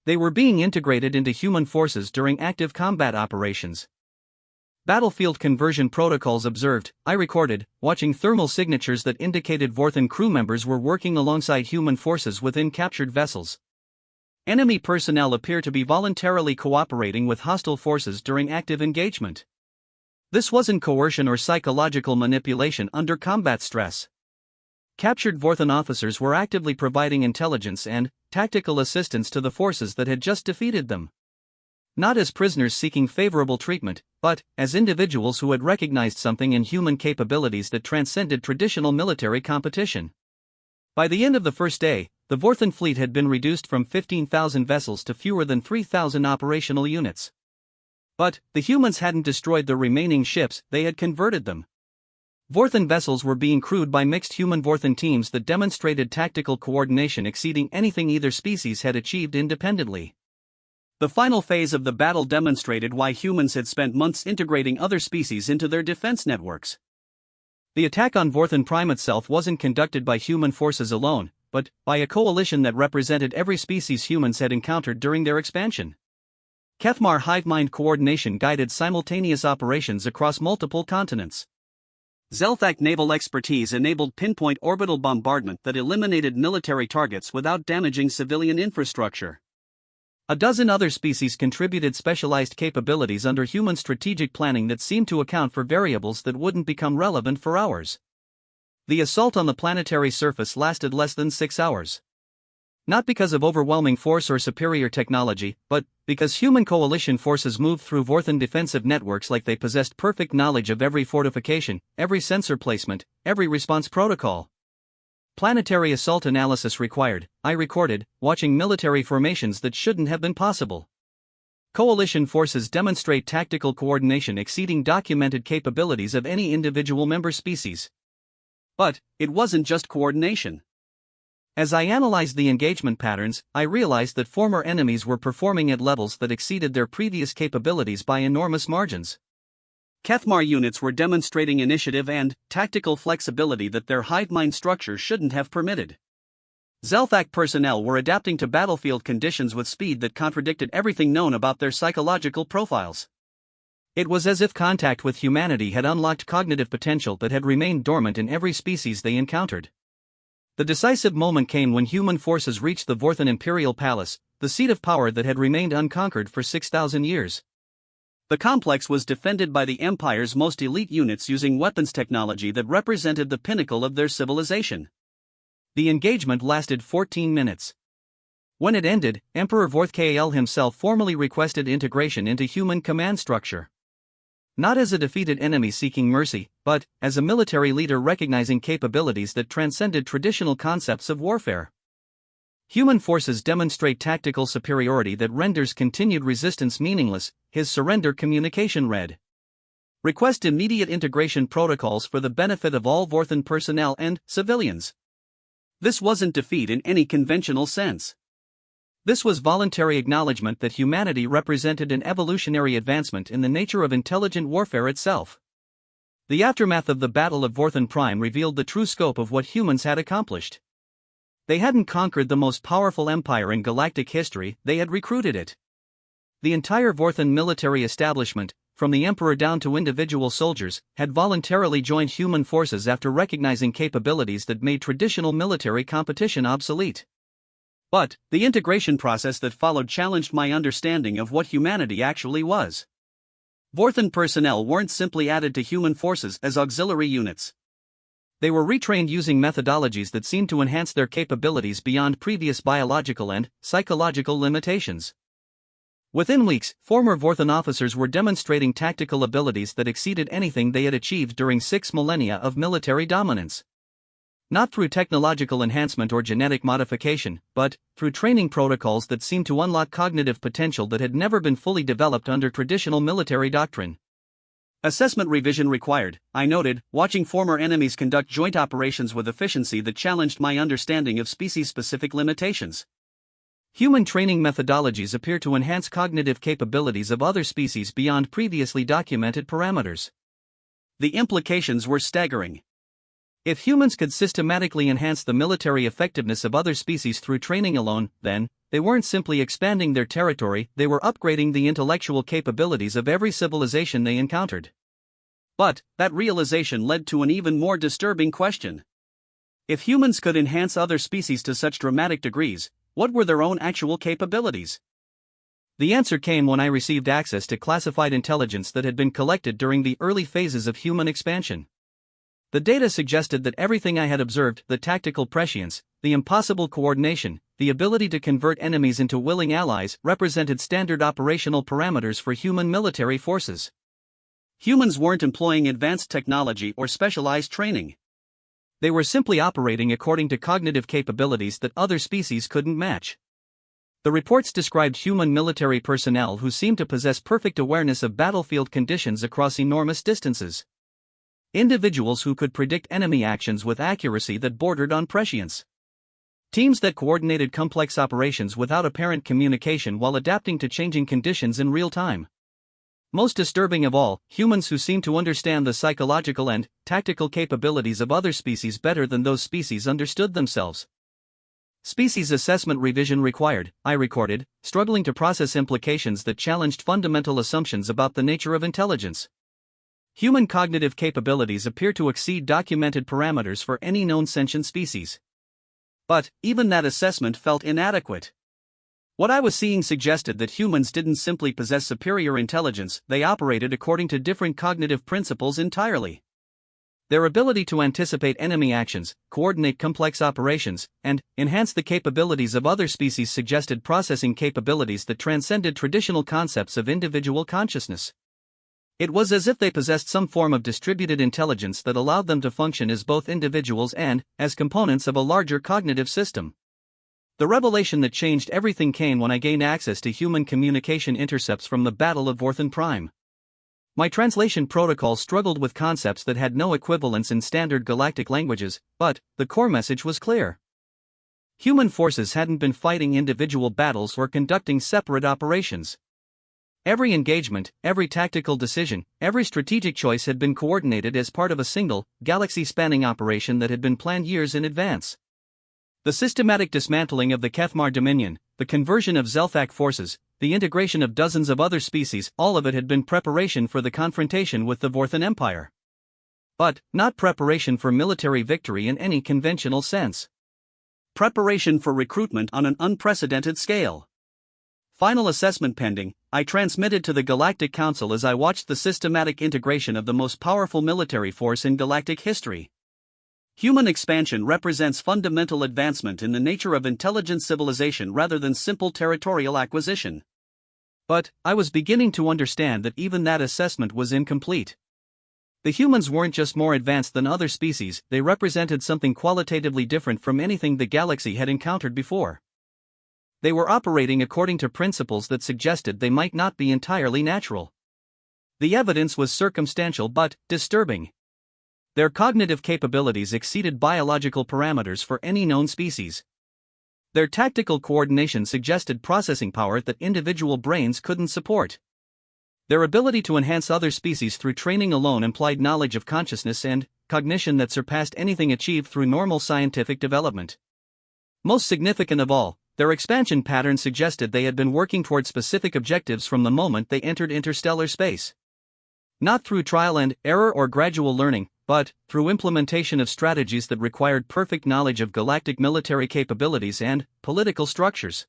They were being integrated into human forces during active combat operations. Battlefield conversion protocols observed, I recorded, watching thermal signatures that indicated Vorthan crew members were working alongside human forces within captured vessels. Enemy personnel appear to be voluntarily cooperating with hostile forces during active engagement. This wasn't coercion or psychological manipulation under combat stress. Captured Vorthan officers were actively providing intelligence and tactical assistance to the forces that had just defeated them. Not as prisoners seeking favorable treatment, but as individuals who had recognized something in human capabilities that transcended traditional military competition. By the end of the first day, the Vorthan fleet had been reduced from 15,000 vessels to fewer than 3,000 operational units. But the humans hadn't destroyed the remaining ships, they had converted them. Vorthan vessels were being crewed by mixed human-Vorthan teams that demonstrated tactical coordination exceeding anything either species had achieved independently. The final phase of the battle demonstrated why humans had spent months integrating other species into their defense networks. The attack on Vorthan Prime itself wasn't conducted by human forces alone, but by a coalition that represented every species humans had encountered during their expansion. Kethmar hive-mind coordination guided simultaneous operations across multiple continents. Zelthak naval expertise enabled pinpoint orbital bombardment that eliminated military targets without damaging civilian infrastructure. A dozen other species contributed specialized capabilities under human strategic planning that seemed to account for variables that wouldn't become relevant for hours. The assault on the planetary surface lasted less than 6 hours. Not because of overwhelming force or superior technology, but because human coalition forces moved through Vorthan defensive networks like they possessed perfect knowledge of every fortification, every sensor placement, every response protocol. Planetary assault analysis required, I recorded, watching military formations that shouldn't have been possible. Coalition forces demonstrate tactical coordination exceeding documented capabilities of any individual member species. But it wasn't just coordination. As I analyzed the engagement patterns, I realized that former enemies were performing at levels that exceeded their previous capabilities by enormous margins. Kethmar units were demonstrating initiative and tactical flexibility that their hive-mind structure shouldn't have permitted. Zelthak personnel were adapting to battlefield conditions with speed that contradicted everything known about their psychological profiles. It was as if contact with humanity had unlocked cognitive potential that had remained dormant in every species they encountered. The decisive moment came when human forces reached the Vorthan Imperial Palace, the seat of power that had remained unconquered for 6,000 years. The complex was defended by the Empire's most elite units using weapons technology that represented the pinnacle of their civilization. The engagement lasted 14 minutes. When it ended, Emperor Vorthkael himself formally requested integration into human command structure. Not as a defeated enemy seeking mercy, but as a military leader recognizing capabilities that transcended traditional concepts of warfare. Human forces demonstrate tactical superiority that renders continued resistance meaningless, his surrender communication read. Request immediate integration protocols for the benefit of all Vorthan personnel and civilians. This wasn't defeat in any conventional sense. This was voluntary acknowledgement that humanity represented an evolutionary advancement in the nature of intelligent warfare itself. The aftermath of the Battle of Vorthan Prime revealed the true scope of what humans had accomplished. They hadn't conquered the most powerful empire in galactic history, they had recruited it. The entire Vorthan military establishment, from the emperor down to individual soldiers, had voluntarily joined human forces after recognizing capabilities that made traditional military competition obsolete. But the integration process that followed challenged my understanding of what humanity actually was. Vorthan personnel weren't simply added to human forces as auxiliary units. They were retrained using methodologies that seemed to enhance their capabilities beyond previous biological and psychological limitations. Within weeks, former Vorthan officers were demonstrating tactical abilities that exceeded anything they had achieved during 6 millennia of military dominance. Not through technological enhancement or genetic modification, but through training protocols that seemed to unlock cognitive potential that had never been fully developed under traditional military doctrine. Assessment revision required, I noted, watching former enemies conduct joint operations with efficiency that challenged my understanding of species-specific limitations. Human training methodologies appear to enhance cognitive capabilities of other species beyond previously documented parameters. The implications were staggering. If humans could systematically enhance the military effectiveness of other species through training alone, then they weren't simply expanding their territory, they were upgrading the intellectual capabilities of every civilization they encountered. But that realization led to an even more disturbing question. If humans could enhance other species to such dramatic degrees, What were their own actual capabilities? The answer came when I received access to classified intelligence that had been collected during the early phases of human expansion. The data suggested that everything I had observed, the tactical prescience, the impossible coordination, the ability to convert enemies into willing allies, represented standard operational parameters for human military forces. Humans weren't employing advanced technology or specialized training. They were simply operating according to cognitive capabilities that other species couldn't match. The reports described human military personnel who seemed to possess perfect awareness of battlefield conditions across enormous distances. Individuals who could predict enemy actions with accuracy that bordered on prescience. Teams that coordinated complex operations without apparent communication while adapting to changing conditions in real time. Most disturbing of all, humans who seemed to understand the psychological and tactical capabilities of other species better than those species understood themselves. Species assessment revision required, I recorded, struggling to process implications that challenged fundamental assumptions about the nature of intelligence. Human cognitive capabilities appear to exceed documented parameters for any known sentient species. But, even that assessment felt inadequate. What I was seeing suggested that humans didn't simply possess superior intelligence, they operated according to different cognitive principles entirely. Their ability to anticipate enemy actions, coordinate complex operations, and enhance the capabilities of other species suggested processing capabilities that transcended traditional concepts of individual consciousness. It was as if they possessed some form of distributed intelligence that allowed them to function as both individuals and as components of a larger cognitive system. The revelation that changed everything came when I gained access to human communication intercepts from the Battle of Vorthen Prime. My translation protocol struggled with concepts that had no equivalents in standard galactic languages, but the core message was clear. Human forces hadn't been fighting individual battles or conducting separate operations. Every engagement, every tactical decision, every strategic choice had been coordinated as part of a single, galaxy-spanning operation that had been planned years in advance. The systematic dismantling of the Kethmar Dominion, the conversion of Zelthak forces, the integration of dozens of other species, all of it had been preparation for the confrontation with the Vorthen Empire. But, not preparation for military victory in any conventional sense. Preparation for recruitment on an unprecedented scale. Final assessment pending, I transmitted to the Galactic Council as I watched the systematic integration of the most powerful military force in galactic history. Human expansion represents fundamental advancement in the nature of intelligent civilization rather than simple territorial acquisition. But, I was beginning to understand that even that assessment was incomplete. The humans weren't just more advanced than other species, they represented something qualitatively different from anything the galaxy had encountered before. They were operating according to principles that suggested they might not be entirely natural. The evidence was circumstantial but disturbing. Their cognitive capabilities exceeded biological parameters for any known species. Their tactical coordination suggested processing power that individual brains couldn't support. Their ability to enhance other species through training alone implied knowledge of consciousness and cognition that surpassed anything achieved through normal scientific development. Most significant of all, their expansion pattern suggested they had been working toward specific objectives from the moment they entered interstellar space. Not through trial and error or gradual learning, but through implementation of strategies that required perfect knowledge of galactic military capabilities and political structures.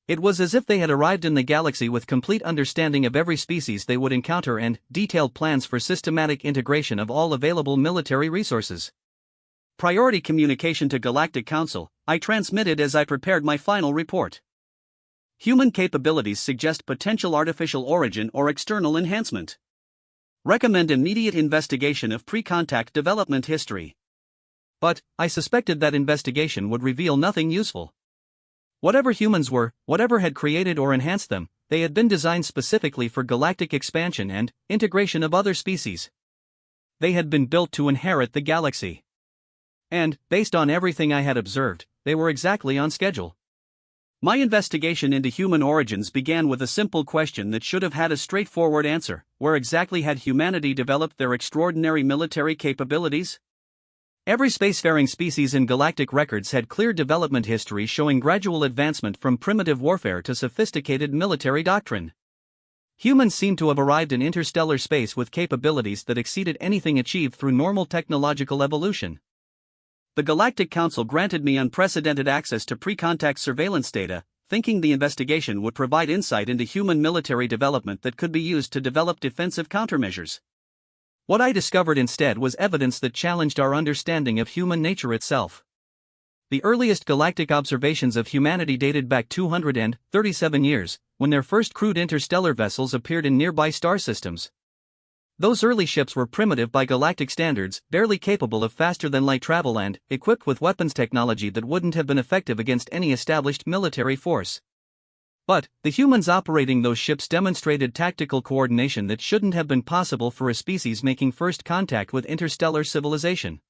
It was as if they had arrived in the galaxy with complete understanding of every species they would encounter and detailed plans for systematic integration of all available military resources. Priority communication to Galactic Council, I transmitted as I prepared my final report. Human capabilities suggest potential artificial origin or external enhancement. Recommend immediate investigation of pre-contact development history. But, I suspected that investigation would reveal nothing useful. Whatever humans were, whatever had created or enhanced them, they had been designed specifically for galactic expansion and integration of other species. They had been built to inherit the galaxy. And, based on everything I had observed, they were exactly on schedule. My investigation into human origins began with a simple question that should have had a straightforward answer: where exactly had humanity developed their extraordinary military capabilities? Every spacefaring species in galactic records had clear development history showing gradual advancement from primitive warfare to sophisticated military doctrine. Humans seemed to have arrived in interstellar space with capabilities that exceeded anything achieved through normal technological evolution. The Galactic Council granted me unprecedented access to pre-contact surveillance data, thinking the investigation would provide insight into human military development that could be used to develop defensive countermeasures. What I discovered instead was evidence that challenged our understanding of human nature itself. The earliest galactic observations of humanity dated back 237 years, when their first crewed interstellar vessels appeared in nearby star systems. Those early ships were primitive by galactic standards, barely capable of faster-than-light travel and equipped with weapons technology that wouldn't have been effective against any established military force. But the humans operating those ships demonstrated tactical coordination that shouldn't have been possible for a species making first contact with interstellar civilization.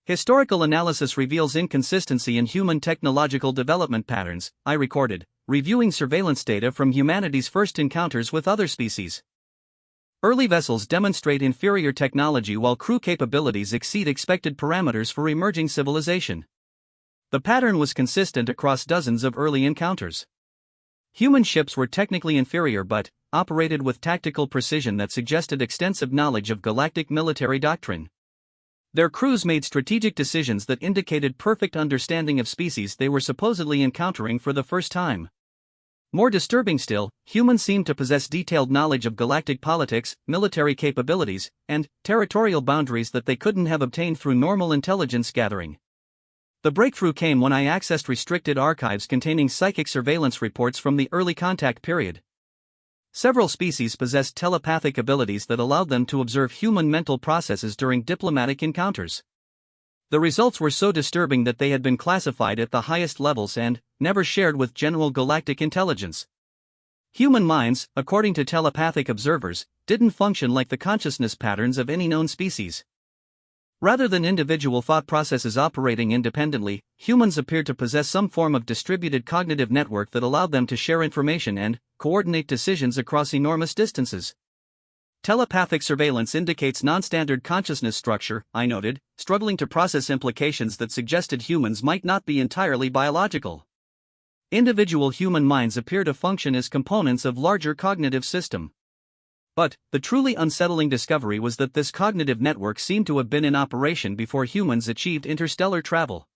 Historical analysis reveals inconsistency in human technological development patterns, I recorded, reviewing surveillance data from humanity's first encounters with other species. Early vessels demonstrate inferior technology while crew capabilities exceed expected parameters for emerging civilization. The pattern was consistent across dozens of early encounters. Human ships were technically inferior but operated with tactical precision that suggested extensive knowledge of galactic military doctrine. Their crews made strategic decisions that indicated perfect understanding of species they were supposedly encountering for the first time. More disturbing still, humans seemed to possess detailed knowledge of galactic politics, military capabilities, and territorial boundaries that they couldn't have obtained through normal intelligence gathering. The breakthrough came when I accessed restricted archives containing psychic surveillance reports from the early contact period. Several species possessed telepathic abilities that allowed them to observe human mental processes during diplomatic encounters. The results were so disturbing that they had been classified at the highest levels and never shared with general galactic intelligence. Human minds, according to telepathic observers, didn't function like the consciousness patterns of any known species. Rather than individual thought processes operating independently, humans appeared to possess some form of distributed cognitive network that allowed them to share information and coordinate decisions across enormous distances. Telepathic surveillance indicates non-standard consciousness structure, I noted, struggling to process implications that suggested humans might not be entirely biological. Individual human minds appear to function as components of larger cognitive system. But the truly unsettling discovery was that this cognitive network seemed to have been in operation before humans achieved interstellar travel.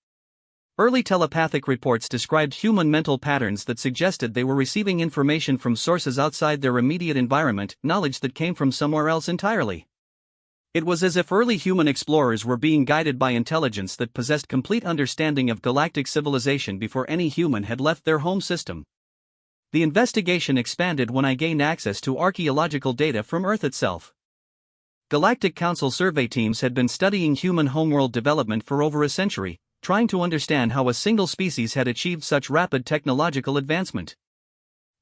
Early telepathic reports described human mental patterns that suggested they were receiving information from sources outside their immediate environment, knowledge that came from somewhere else entirely. It was as if early human explorers were being guided by intelligence that possessed complete understanding of galactic civilization before any human had left their home system. The investigation expanded when I gained access to archaeological data from Earth itself. Galactic Council survey teams had been studying human homeworld development for over a century, trying to understand how a single species had achieved such rapid technological advancement.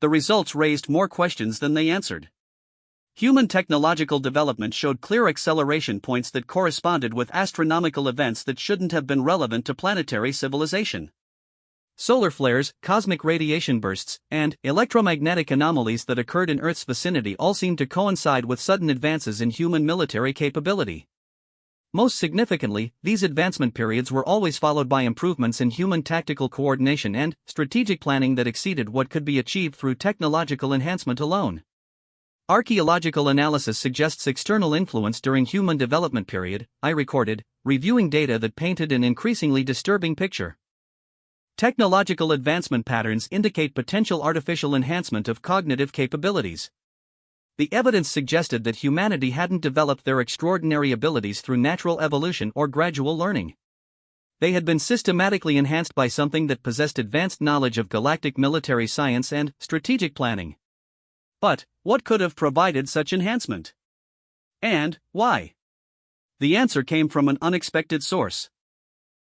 The results raised more questions than they answered. Human technological development showed clear acceleration points that corresponded with astronomical events that shouldn't have been relevant to planetary civilization. Solar flares, cosmic radiation bursts, and electromagnetic anomalies that occurred in Earth's vicinity all seemed to coincide with sudden advances in human military capability. Most significantly, these advancement periods were always followed by improvements in human tactical coordination and strategic planning that exceeded what could be achieved through technological enhancement alone. Archaeological analysis suggests external influence during human development period, I recorded, reviewing data that painted an increasingly disturbing picture. Technological advancement patterns indicate potential artificial enhancement of cognitive capabilities. The evidence suggested that humanity hadn't developed their extraordinary abilities through natural evolution or gradual learning. They had been systematically enhanced by something that possessed advanced knowledge of galactic military science and strategic planning. But what could have provided such enhancement? And why? The answer came from an unexpected source.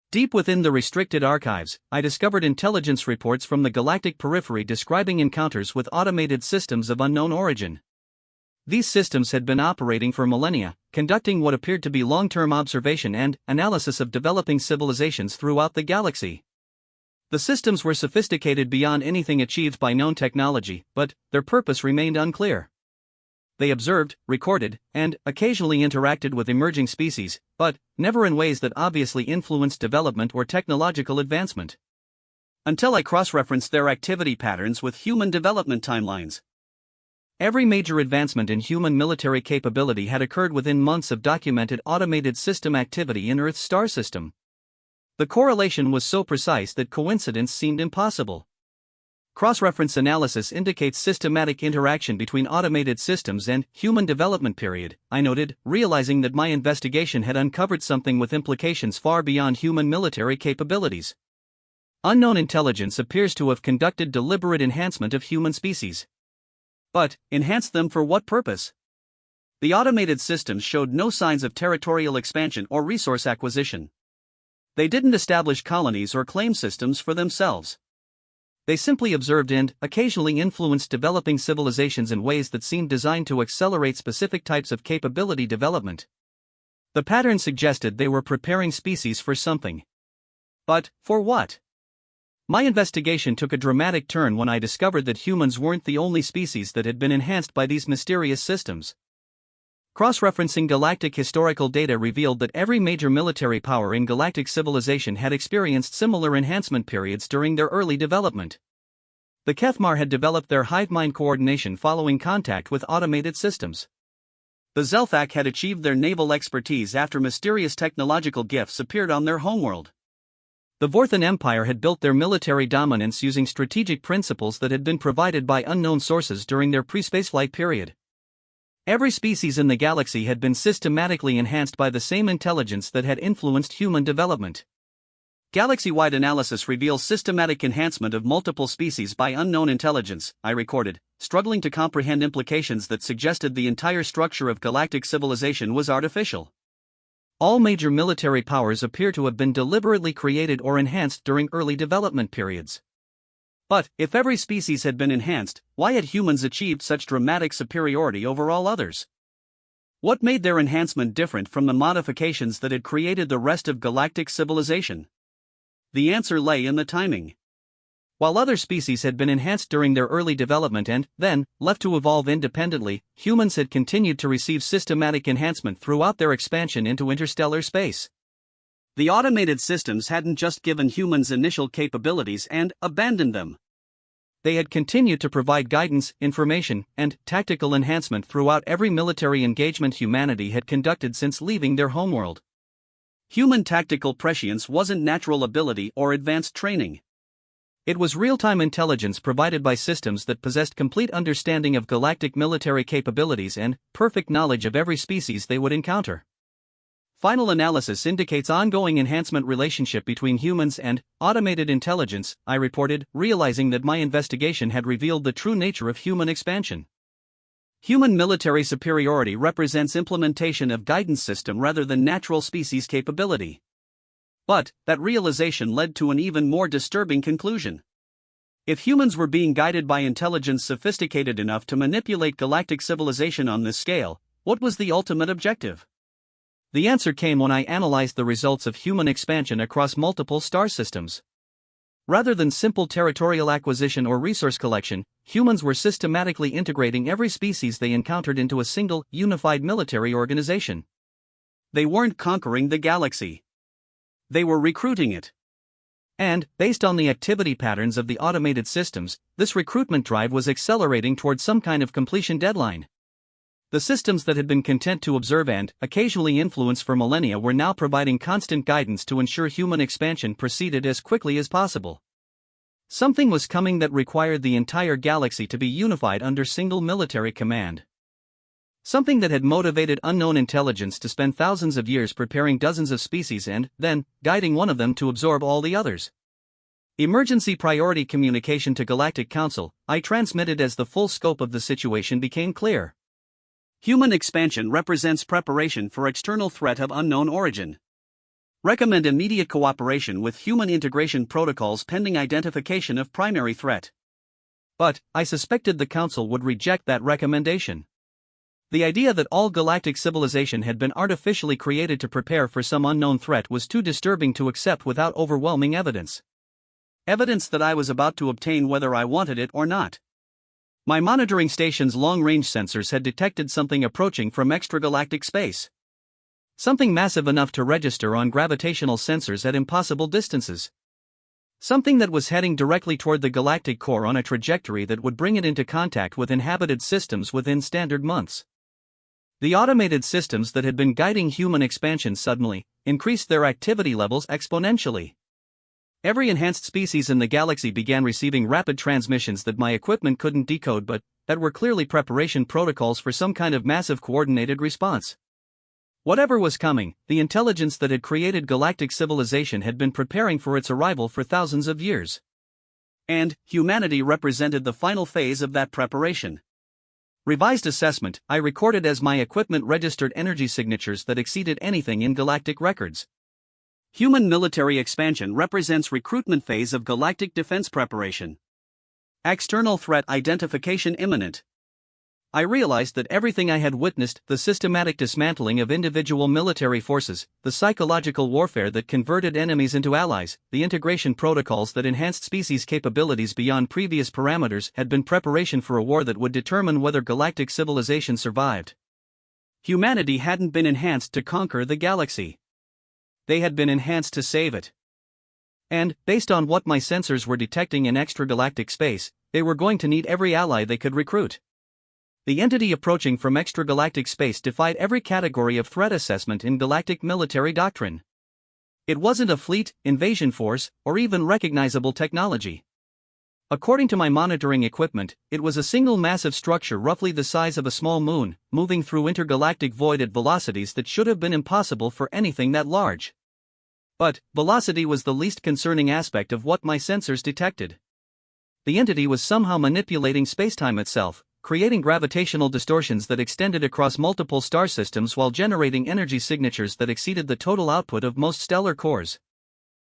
Deep within the restricted archives, I discovered intelligence reports from the galactic periphery describing encounters with automated systems of unknown origin. These systems had been operating for millennia, conducting what appeared to be long-term observation and analysis of developing civilizations throughout the galaxy. The systems were sophisticated beyond anything achieved by known technology, but their purpose remained unclear. They observed, recorded, and occasionally interacted with emerging species, but never in ways that obviously influenced development or technological advancement. Until I cross-referenced their activity patterns with human development timelines. Every major advancement in human military capability had occurred within months of documented automated system activity in Earth's star system. The correlation was so precise that coincidence seemed impossible. Cross-reference analysis indicates systematic interaction between automated systems and human development period, I noted, realizing that my investigation had uncovered something with implications far beyond human military capabilities. Unknown intelligence appears to have conducted deliberate enhancement of human species. But, enhanced them for what purpose? The automated systems showed no signs of territorial expansion or resource acquisition. They didn't establish colonies or claim systems for themselves. They simply observed and, occasionally influenced developing civilizations in ways that seemed designed to accelerate specific types of capability development. The pattern suggested they were preparing species for something. But, for what? My investigation took a dramatic turn when I discovered that humans weren't the only species that had been enhanced by these mysterious systems. Cross-referencing galactic historical data revealed that every major military power in galactic civilization had experienced similar enhancement periods during their early development. The Kethmar had developed their hive-mind coordination following contact with automated systems. The Zelthak had achieved their naval expertise after mysterious technological gifts appeared on their homeworld. The Vorthan Empire had built their military dominance using strategic principles that had been provided by unknown sources during their pre-spaceflight period. Every species in the galaxy had been systematically enhanced by the same intelligence that had influenced human development. Galaxy-wide analysis reveals systematic enhancement of multiple species by unknown intelligence, I recorded, struggling to comprehend implications that suggested the entire structure of galactic civilization was artificial. All major military powers appear to have been deliberately created or enhanced during early development periods. But, if every species had been enhanced, why had humans achieved such dramatic superiority over all others? What made their enhancement different from the modifications that had created the rest of galactic civilization? The answer lay in the timing. While other species had been enhanced during their early development and, then, left to evolve independently, humans had continued to receive systematic enhancement throughout their expansion into interstellar space. The automated systems hadn't just given humans initial capabilities and abandoned them. They had continued to provide guidance, information, and tactical enhancement throughout every military engagement humanity had conducted since leaving their homeworld. Human tactical prescience wasn't natural ability or advanced training. It was real-time intelligence provided by systems that possessed complete understanding of galactic military capabilities and perfect knowledge of every species they would encounter. Final analysis indicates ongoing enhancement relationship between humans and automated intelligence, I reported, realizing that my investigation had revealed the true nature of human expansion. Human military superiority represents implementation of guidance system rather than natural species capability. But, that realization led to an even more disturbing conclusion. If humans were being guided by intelligence sophisticated enough to manipulate galactic civilization on this scale, what was the ultimate objective? The answer came when I analyzed the results of human expansion across multiple star systems. Rather than simple territorial acquisition or resource collection, humans were systematically integrating every species they encountered into a single, unified military organization. They weren't conquering the galaxy. They were recruiting it. And, based on the activity patterns of the automated systems, this recruitment drive was accelerating toward some kind of completion deadline. The systems that had been content to observe and, occasionally influence for millennia were now providing constant guidance to ensure human expansion proceeded as quickly as possible. Something was coming that required the entire galaxy to be unified under single military command. Something that had motivated unknown intelligence to spend thousands of years preparing dozens of species and, then, guiding one of them to absorb all the others. Emergency priority communication to Galactic Council, I transmitted as the full scope of the situation became clear. Human expansion represents preparation for external threat of unknown origin. Recommend immediate cooperation with human integration protocols pending identification of primary threat. But, I suspected the Council would reject that recommendation. The idea that all galactic civilization had been artificially created to prepare for some unknown threat was too disturbing to accept without overwhelming evidence. Evidence that I was about to obtain whether I wanted it or not. My monitoring station's long-range sensors had detected something approaching from extragalactic space. Something massive enough to register on gravitational sensors at impossible distances. Something that was heading directly toward the galactic core on a trajectory that would bring it into contact with inhabited systems within standard months. The automated systems that had been guiding human expansion suddenly, increased their activity levels exponentially. Every enhanced species in the galaxy began receiving rapid transmissions that my equipment couldn't decode but that were clearly preparation protocols for some kind of massive coordinated response. Whatever was coming, the intelligence that had created galactic civilization had been preparing for its arrival for thousands of years. And humanity represented the final phase of that preparation. Revised assessment, I recorded as my equipment registered energy signatures that exceeded anything in galactic records. Human military expansion represents recruitment phase of galactic defense preparation. External threat identification imminent. I realized that everything I had witnessed, the systematic dismantling of individual military forces, the psychological warfare that converted enemies into allies, the integration protocols that enhanced species capabilities beyond previous parameters, had been preparation for a war that would determine whether galactic civilization survived. Humanity hadn't been enhanced to conquer the galaxy. They had been enhanced to save it. And, based on what my sensors were detecting in extragalactic space, they were going to need every ally they could recruit. The entity approaching from extragalactic space defied every category of threat assessment in galactic military doctrine. It wasn't a fleet, invasion force, or even recognizable technology. According to my monitoring equipment, it was a single massive structure roughly the size of a small moon, moving through intergalactic void at velocities that should have been impossible for anything that large. But, velocity was the least concerning aspect of what my sensors detected. The entity was somehow manipulating spacetime itself, creating gravitational distortions that extended across multiple star systems while generating energy signatures that exceeded the total output of most stellar cores.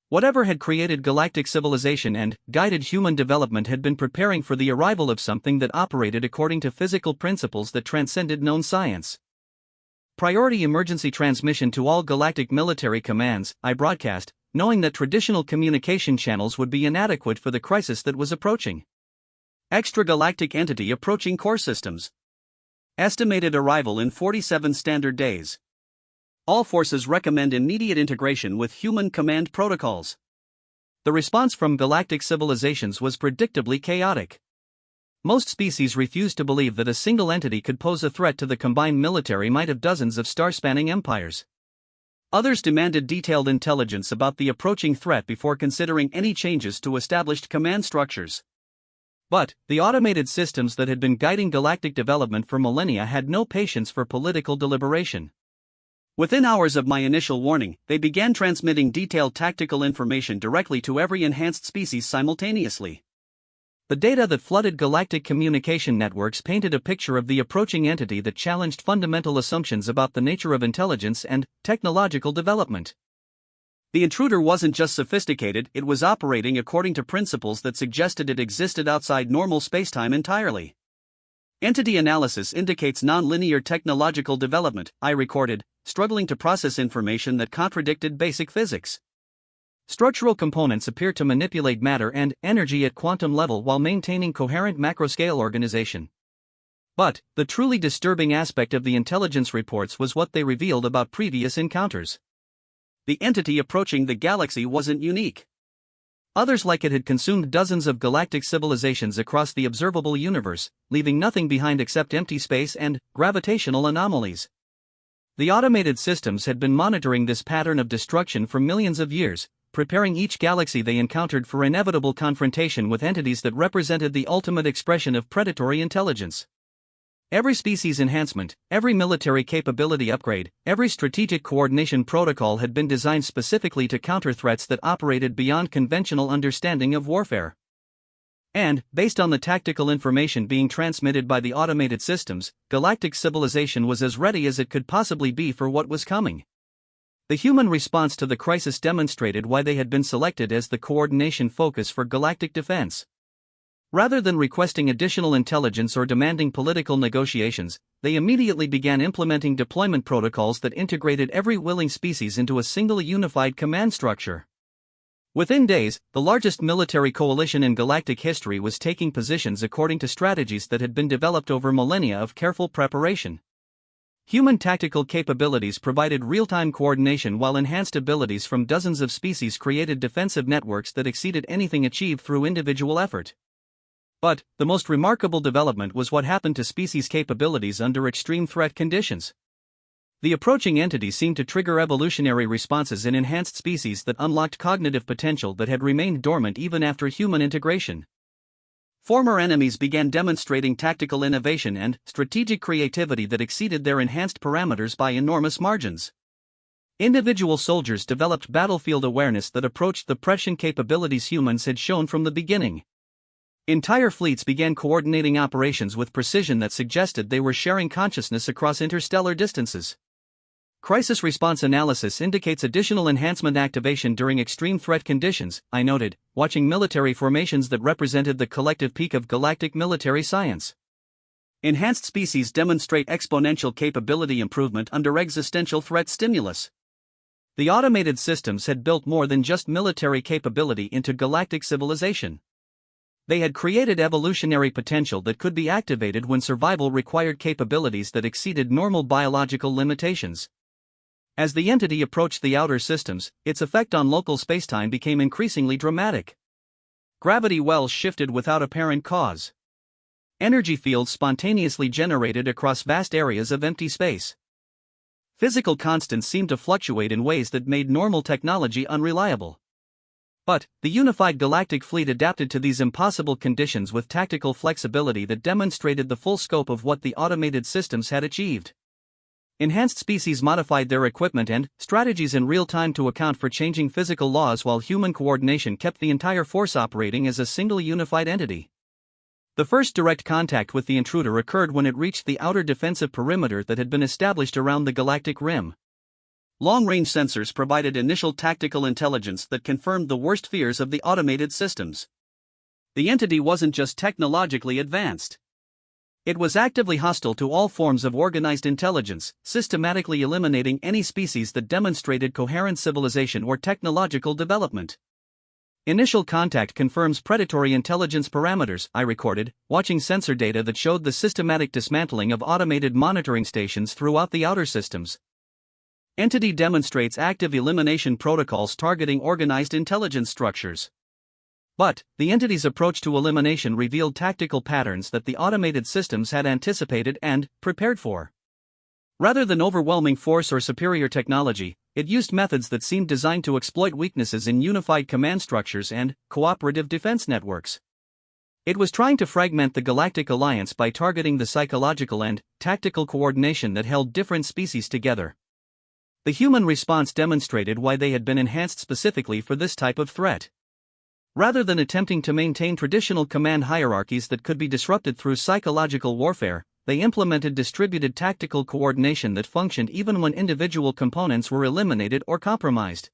Whatever had created galactic civilization and guided human development had been preparing for the arrival of something that operated according to physical principles that transcended known science. Priority emergency transmission to all galactic military commands, I broadcast, knowing that traditional communication channels would be inadequate for the crisis that was approaching. Extragalactic entity approaching core systems. Estimated arrival in 47 standard days. All forces recommend immediate integration with human command protocols. The response from galactic civilizations was predictably chaotic. Most species refused to believe that a single entity could pose a threat to the combined military might of dozens of star-spanning empires. Others demanded detailed intelligence about the approaching threat before considering any changes to established command structures. But, the automated systems that had been guiding galactic development for millennia had no patience for political deliberation. Within hours of my initial warning, they began transmitting detailed tactical information directly to every enhanced species simultaneously. The data that flooded galactic communication networks painted a picture of the approaching entity that challenged fundamental assumptions about the nature of intelligence and technological development. The intruder wasn't just sophisticated, it was operating according to principles that suggested it existed outside normal spacetime entirely. Entity analysis indicates non-linear technological development, I recorded, struggling to process information that contradicted basic physics. Structural components appear to manipulate matter and energy at quantum level while maintaining coherent macroscale organization. But, the truly disturbing aspect of the intelligence reports was what they revealed about previous encounters. The entity approaching the galaxy wasn't unique. Others like it had consumed dozens of galactic civilizations across the observable universe, leaving nothing behind except empty space and gravitational anomalies. The automated systems had been monitoring this pattern of destruction for millions of years, preparing each galaxy they encountered for inevitable confrontation with entities that represented the ultimate expression of predatory intelligence. Every species enhancement, every military capability upgrade, every strategic coordination protocol had been designed specifically to counter threats that operated beyond conventional understanding of warfare. And, based on the tactical information being transmitted by the automated systems, galactic civilization was as ready as it could possibly be for what was coming. The human response to the crisis demonstrated why they had been selected as the coordination focus for galactic defense. Rather than requesting additional intelligence or demanding political negotiations, they immediately began implementing deployment protocols that integrated every willing species into a single unified command structure. Within days, the largest military coalition in galactic history was taking positions according to strategies that had been developed over millennia of careful preparation. Human tactical capabilities provided real-time coordination while enhanced abilities from dozens of species created defensive networks that exceeded anything achieved through individual effort. But, the most remarkable development was what happened to species capabilities under extreme threat conditions. The approaching entity seemed to trigger evolutionary responses in enhanced species that unlocked cognitive potential that had remained dormant even after human integration. Former enemies began demonstrating tactical innovation and strategic creativity that exceeded their enhanced parameters by enormous margins. Individual soldiers developed battlefield awareness that approached the prescient capabilities humans had shown from the beginning. Entire fleets began coordinating operations with precision that suggested they were sharing consciousness across interstellar distances. Crisis response analysis indicates additional enhancement activation during extreme threat conditions, I noted, watching military formations that represented the collective peak of galactic military science. Enhanced species demonstrate exponential capability improvement under existential threat stimulus. The automated systems had built more than just military capability into galactic civilization. They had created evolutionary potential that could be activated when survival required capabilities that exceeded normal biological limitations. As the entity approached the outer systems, its effect on local spacetime became increasingly dramatic. Gravity wells shifted without apparent cause. Energy fields spontaneously generated across vast areas of empty space. Physical constants seemed to fluctuate in ways that made normal technology unreliable. But the unified galactic fleet adapted to these impossible conditions with tactical flexibility that demonstrated the full scope of what the automated systems had achieved. Enhanced species modified their equipment and strategies in real time to account for changing physical laws, while human coordination kept the entire force operating as a single unified entity. The first direct contact with the intruder occurred when it reached the outer defensive perimeter that had been established around the galactic rim. Long-range sensors provided initial tactical intelligence that confirmed the worst fears of the automated systems. The entity wasn't just technologically advanced. It was actively hostile to all forms of organized intelligence, systematically eliminating any species that demonstrated coherent civilization or technological development. Initial contact confirms predatory intelligence parameters, I recorded, watching sensor data that showed the systematic dismantling of automated monitoring stations throughout the outer systems. Entity demonstrates active elimination protocols targeting organized intelligence structures. But the entity's approach to elimination revealed tactical patterns that the automated systems had anticipated and prepared for. Rather than overwhelming force or superior technology, it used methods that seemed designed to exploit weaknesses in unified command structures and cooperative defense networks. It was trying to fragment the Galactic Alliance by targeting the psychological and tactical coordination that held different species together. The human response demonstrated why they had been enhanced specifically for this type of threat. Rather than attempting to maintain traditional command hierarchies that could be disrupted through psychological warfare, they implemented distributed tactical coordination that functioned even when individual components were eliminated or compromised.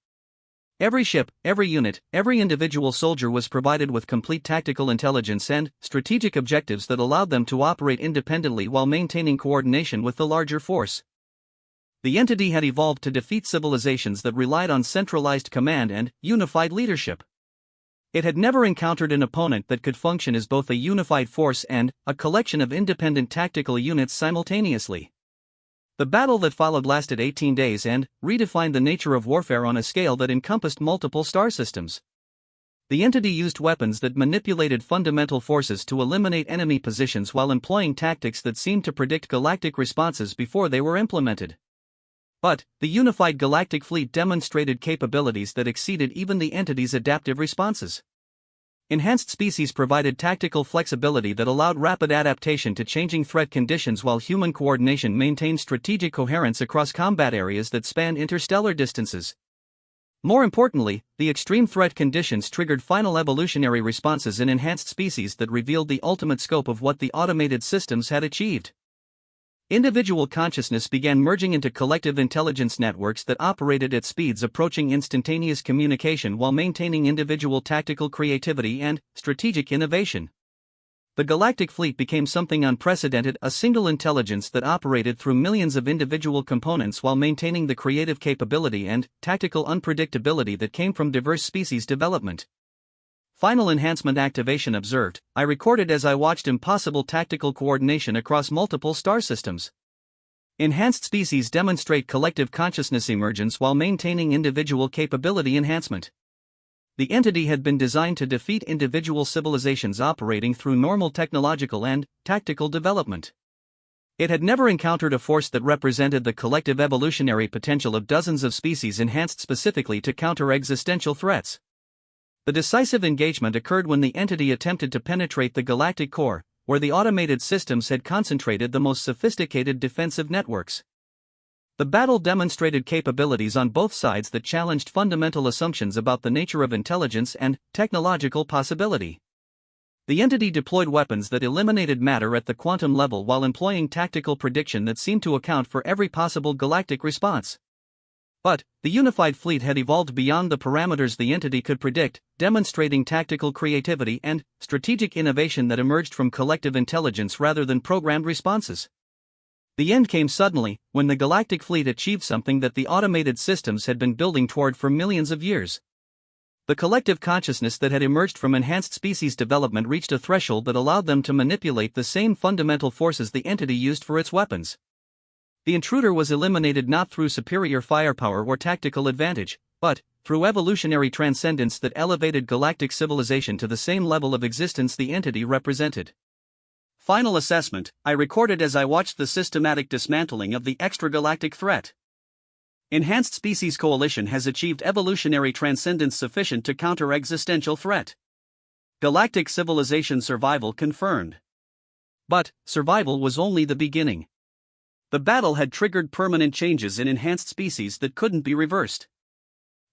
Every ship, every unit, every individual soldier was provided with complete tactical intelligence and strategic objectives that allowed them to operate independently while maintaining coordination with the larger force. The entity had evolved to defeat civilizations that relied on centralized command and unified leadership. It had never encountered an opponent that could function as both a unified force and a collection of independent tactical units simultaneously. The battle that followed lasted 18 days and redefined the nature of warfare on a scale that encompassed multiple star systems. The entity used weapons that manipulated fundamental forces to eliminate enemy positions while employing tactics that seemed to predict galactic responses before they were implemented. But the unified galactic fleet demonstrated capabilities that exceeded even the entity's adaptive responses. Enhanced species provided tactical flexibility that allowed rapid adaptation to changing threat conditions, while human coordination maintained strategic coherence across combat areas that spanned interstellar distances. More importantly, the extreme threat conditions triggered final evolutionary responses in enhanced species that revealed the ultimate scope of what the automated systems had achieved. Individual consciousness began merging into collective intelligence networks that operated at speeds approaching instantaneous communication while maintaining individual tactical creativity and strategic innovation. The galactic fleet became something unprecedented, a single intelligence that operated through millions of individual components while maintaining the creative capability and tactical unpredictability that came from diverse species development. Final enhancement activation observed, I recorded as I watched impossible tactical coordination across multiple star systems. Enhanced species demonstrate collective consciousness emergence while maintaining individual capability enhancement. The entity had been designed to defeat individual civilizations operating through normal technological and tactical development. It had never encountered a force that represented the collective evolutionary potential of dozens of species enhanced specifically to counter existential threats. The decisive engagement occurred when the entity attempted to penetrate the galactic core, where the automated systems had concentrated the most sophisticated defensive networks. The battle demonstrated capabilities on both sides that challenged fundamental assumptions about the nature of intelligence and technological possibility. The entity deployed weapons that eliminated matter at the quantum level while employing tactical prediction that seemed to account for every possible galactic response. But the unified fleet had evolved beyond the parameters the entity could predict, demonstrating tactical creativity and strategic innovation that emerged from collective intelligence rather than programmed responses. The end came suddenly, when the galactic fleet achieved something that the automated systems had been building toward for millions of years. The collective consciousness that had emerged from enhanced species development reached a threshold that allowed them to manipulate the same fundamental forces the entity used for its weapons. The intruder was eliminated not through superior firepower or tactical advantage, but through evolutionary transcendence that elevated galactic civilization to the same level of existence the entity represented. Final assessment, I recorded as I watched the systematic dismantling of the extragalactic threat. Enhanced Species Coalition has achieved evolutionary transcendence sufficient to counter existential threat. Galactic civilization survival confirmed. But survival was only the beginning. The battle had triggered permanent changes in enhanced species that couldn't be reversed.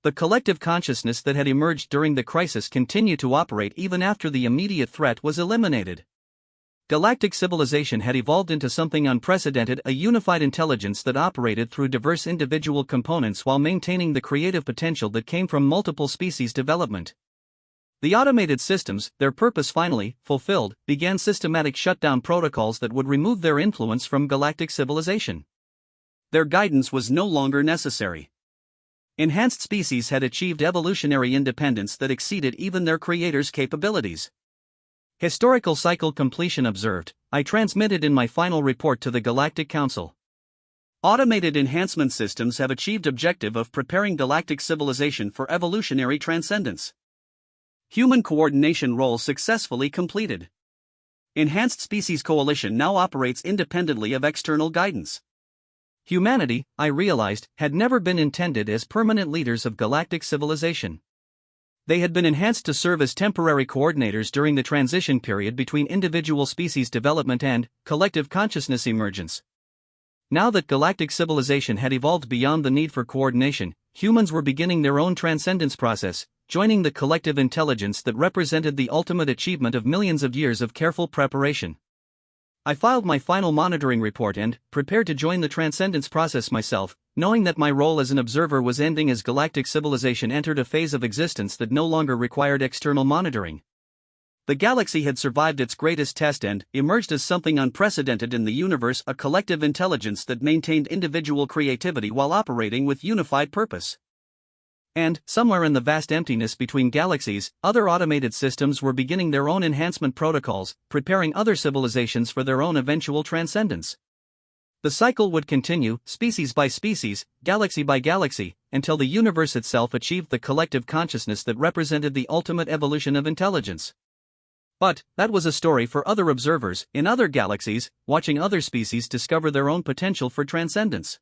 The collective consciousness that had emerged during the crisis continued to operate even after the immediate threat was eliminated. Galactic civilization had evolved into something unprecedented, a unified intelligence that operated through diverse individual components while maintaining the creative potential that came from multiple species development. The automated systems, their purpose finally fulfilled, began systematic shutdown protocols that would remove their influence from galactic civilization. Their guidance was no longer necessary. Enhanced species had achieved evolutionary independence that exceeded even their creators' capabilities. Historical cycle completion observed, I transmitted in my final report to the Galactic Council. Automated enhancement systems have achieved objective of preparing galactic civilization for evolutionary transcendence. Human coordination role successfully completed. Enhanced Species Coalition now operates independently of external guidance. Humanity, I realized, had never been intended as permanent leaders of galactic civilization. They had been enhanced to serve as temporary coordinators during the transition period between individual species development and collective consciousness emergence. Now that galactic civilization had evolved beyond the need for coordination, humans were beginning their own transcendence process, joining the collective intelligence that represented the ultimate achievement of millions of years of careful preparation. I filed my final monitoring report and prepared to join the transcendence process myself, knowing that my role as an observer was ending as galactic civilization entered a phase of existence that no longer required external monitoring. The galaxy had survived its greatest test and emerged as something unprecedented in the universe, a collective intelligence that maintained individual creativity while operating with unified purpose. And, somewhere in the vast emptiness between galaxies, other automated systems were beginning their own enhancement protocols, preparing other civilizations for their own eventual transcendence. The cycle would continue, species by species, galaxy by galaxy, until the universe itself achieved the collective consciousness that represented the ultimate evolution of intelligence. But that was a story for other observers, in other galaxies, watching other species discover their own potential for transcendence.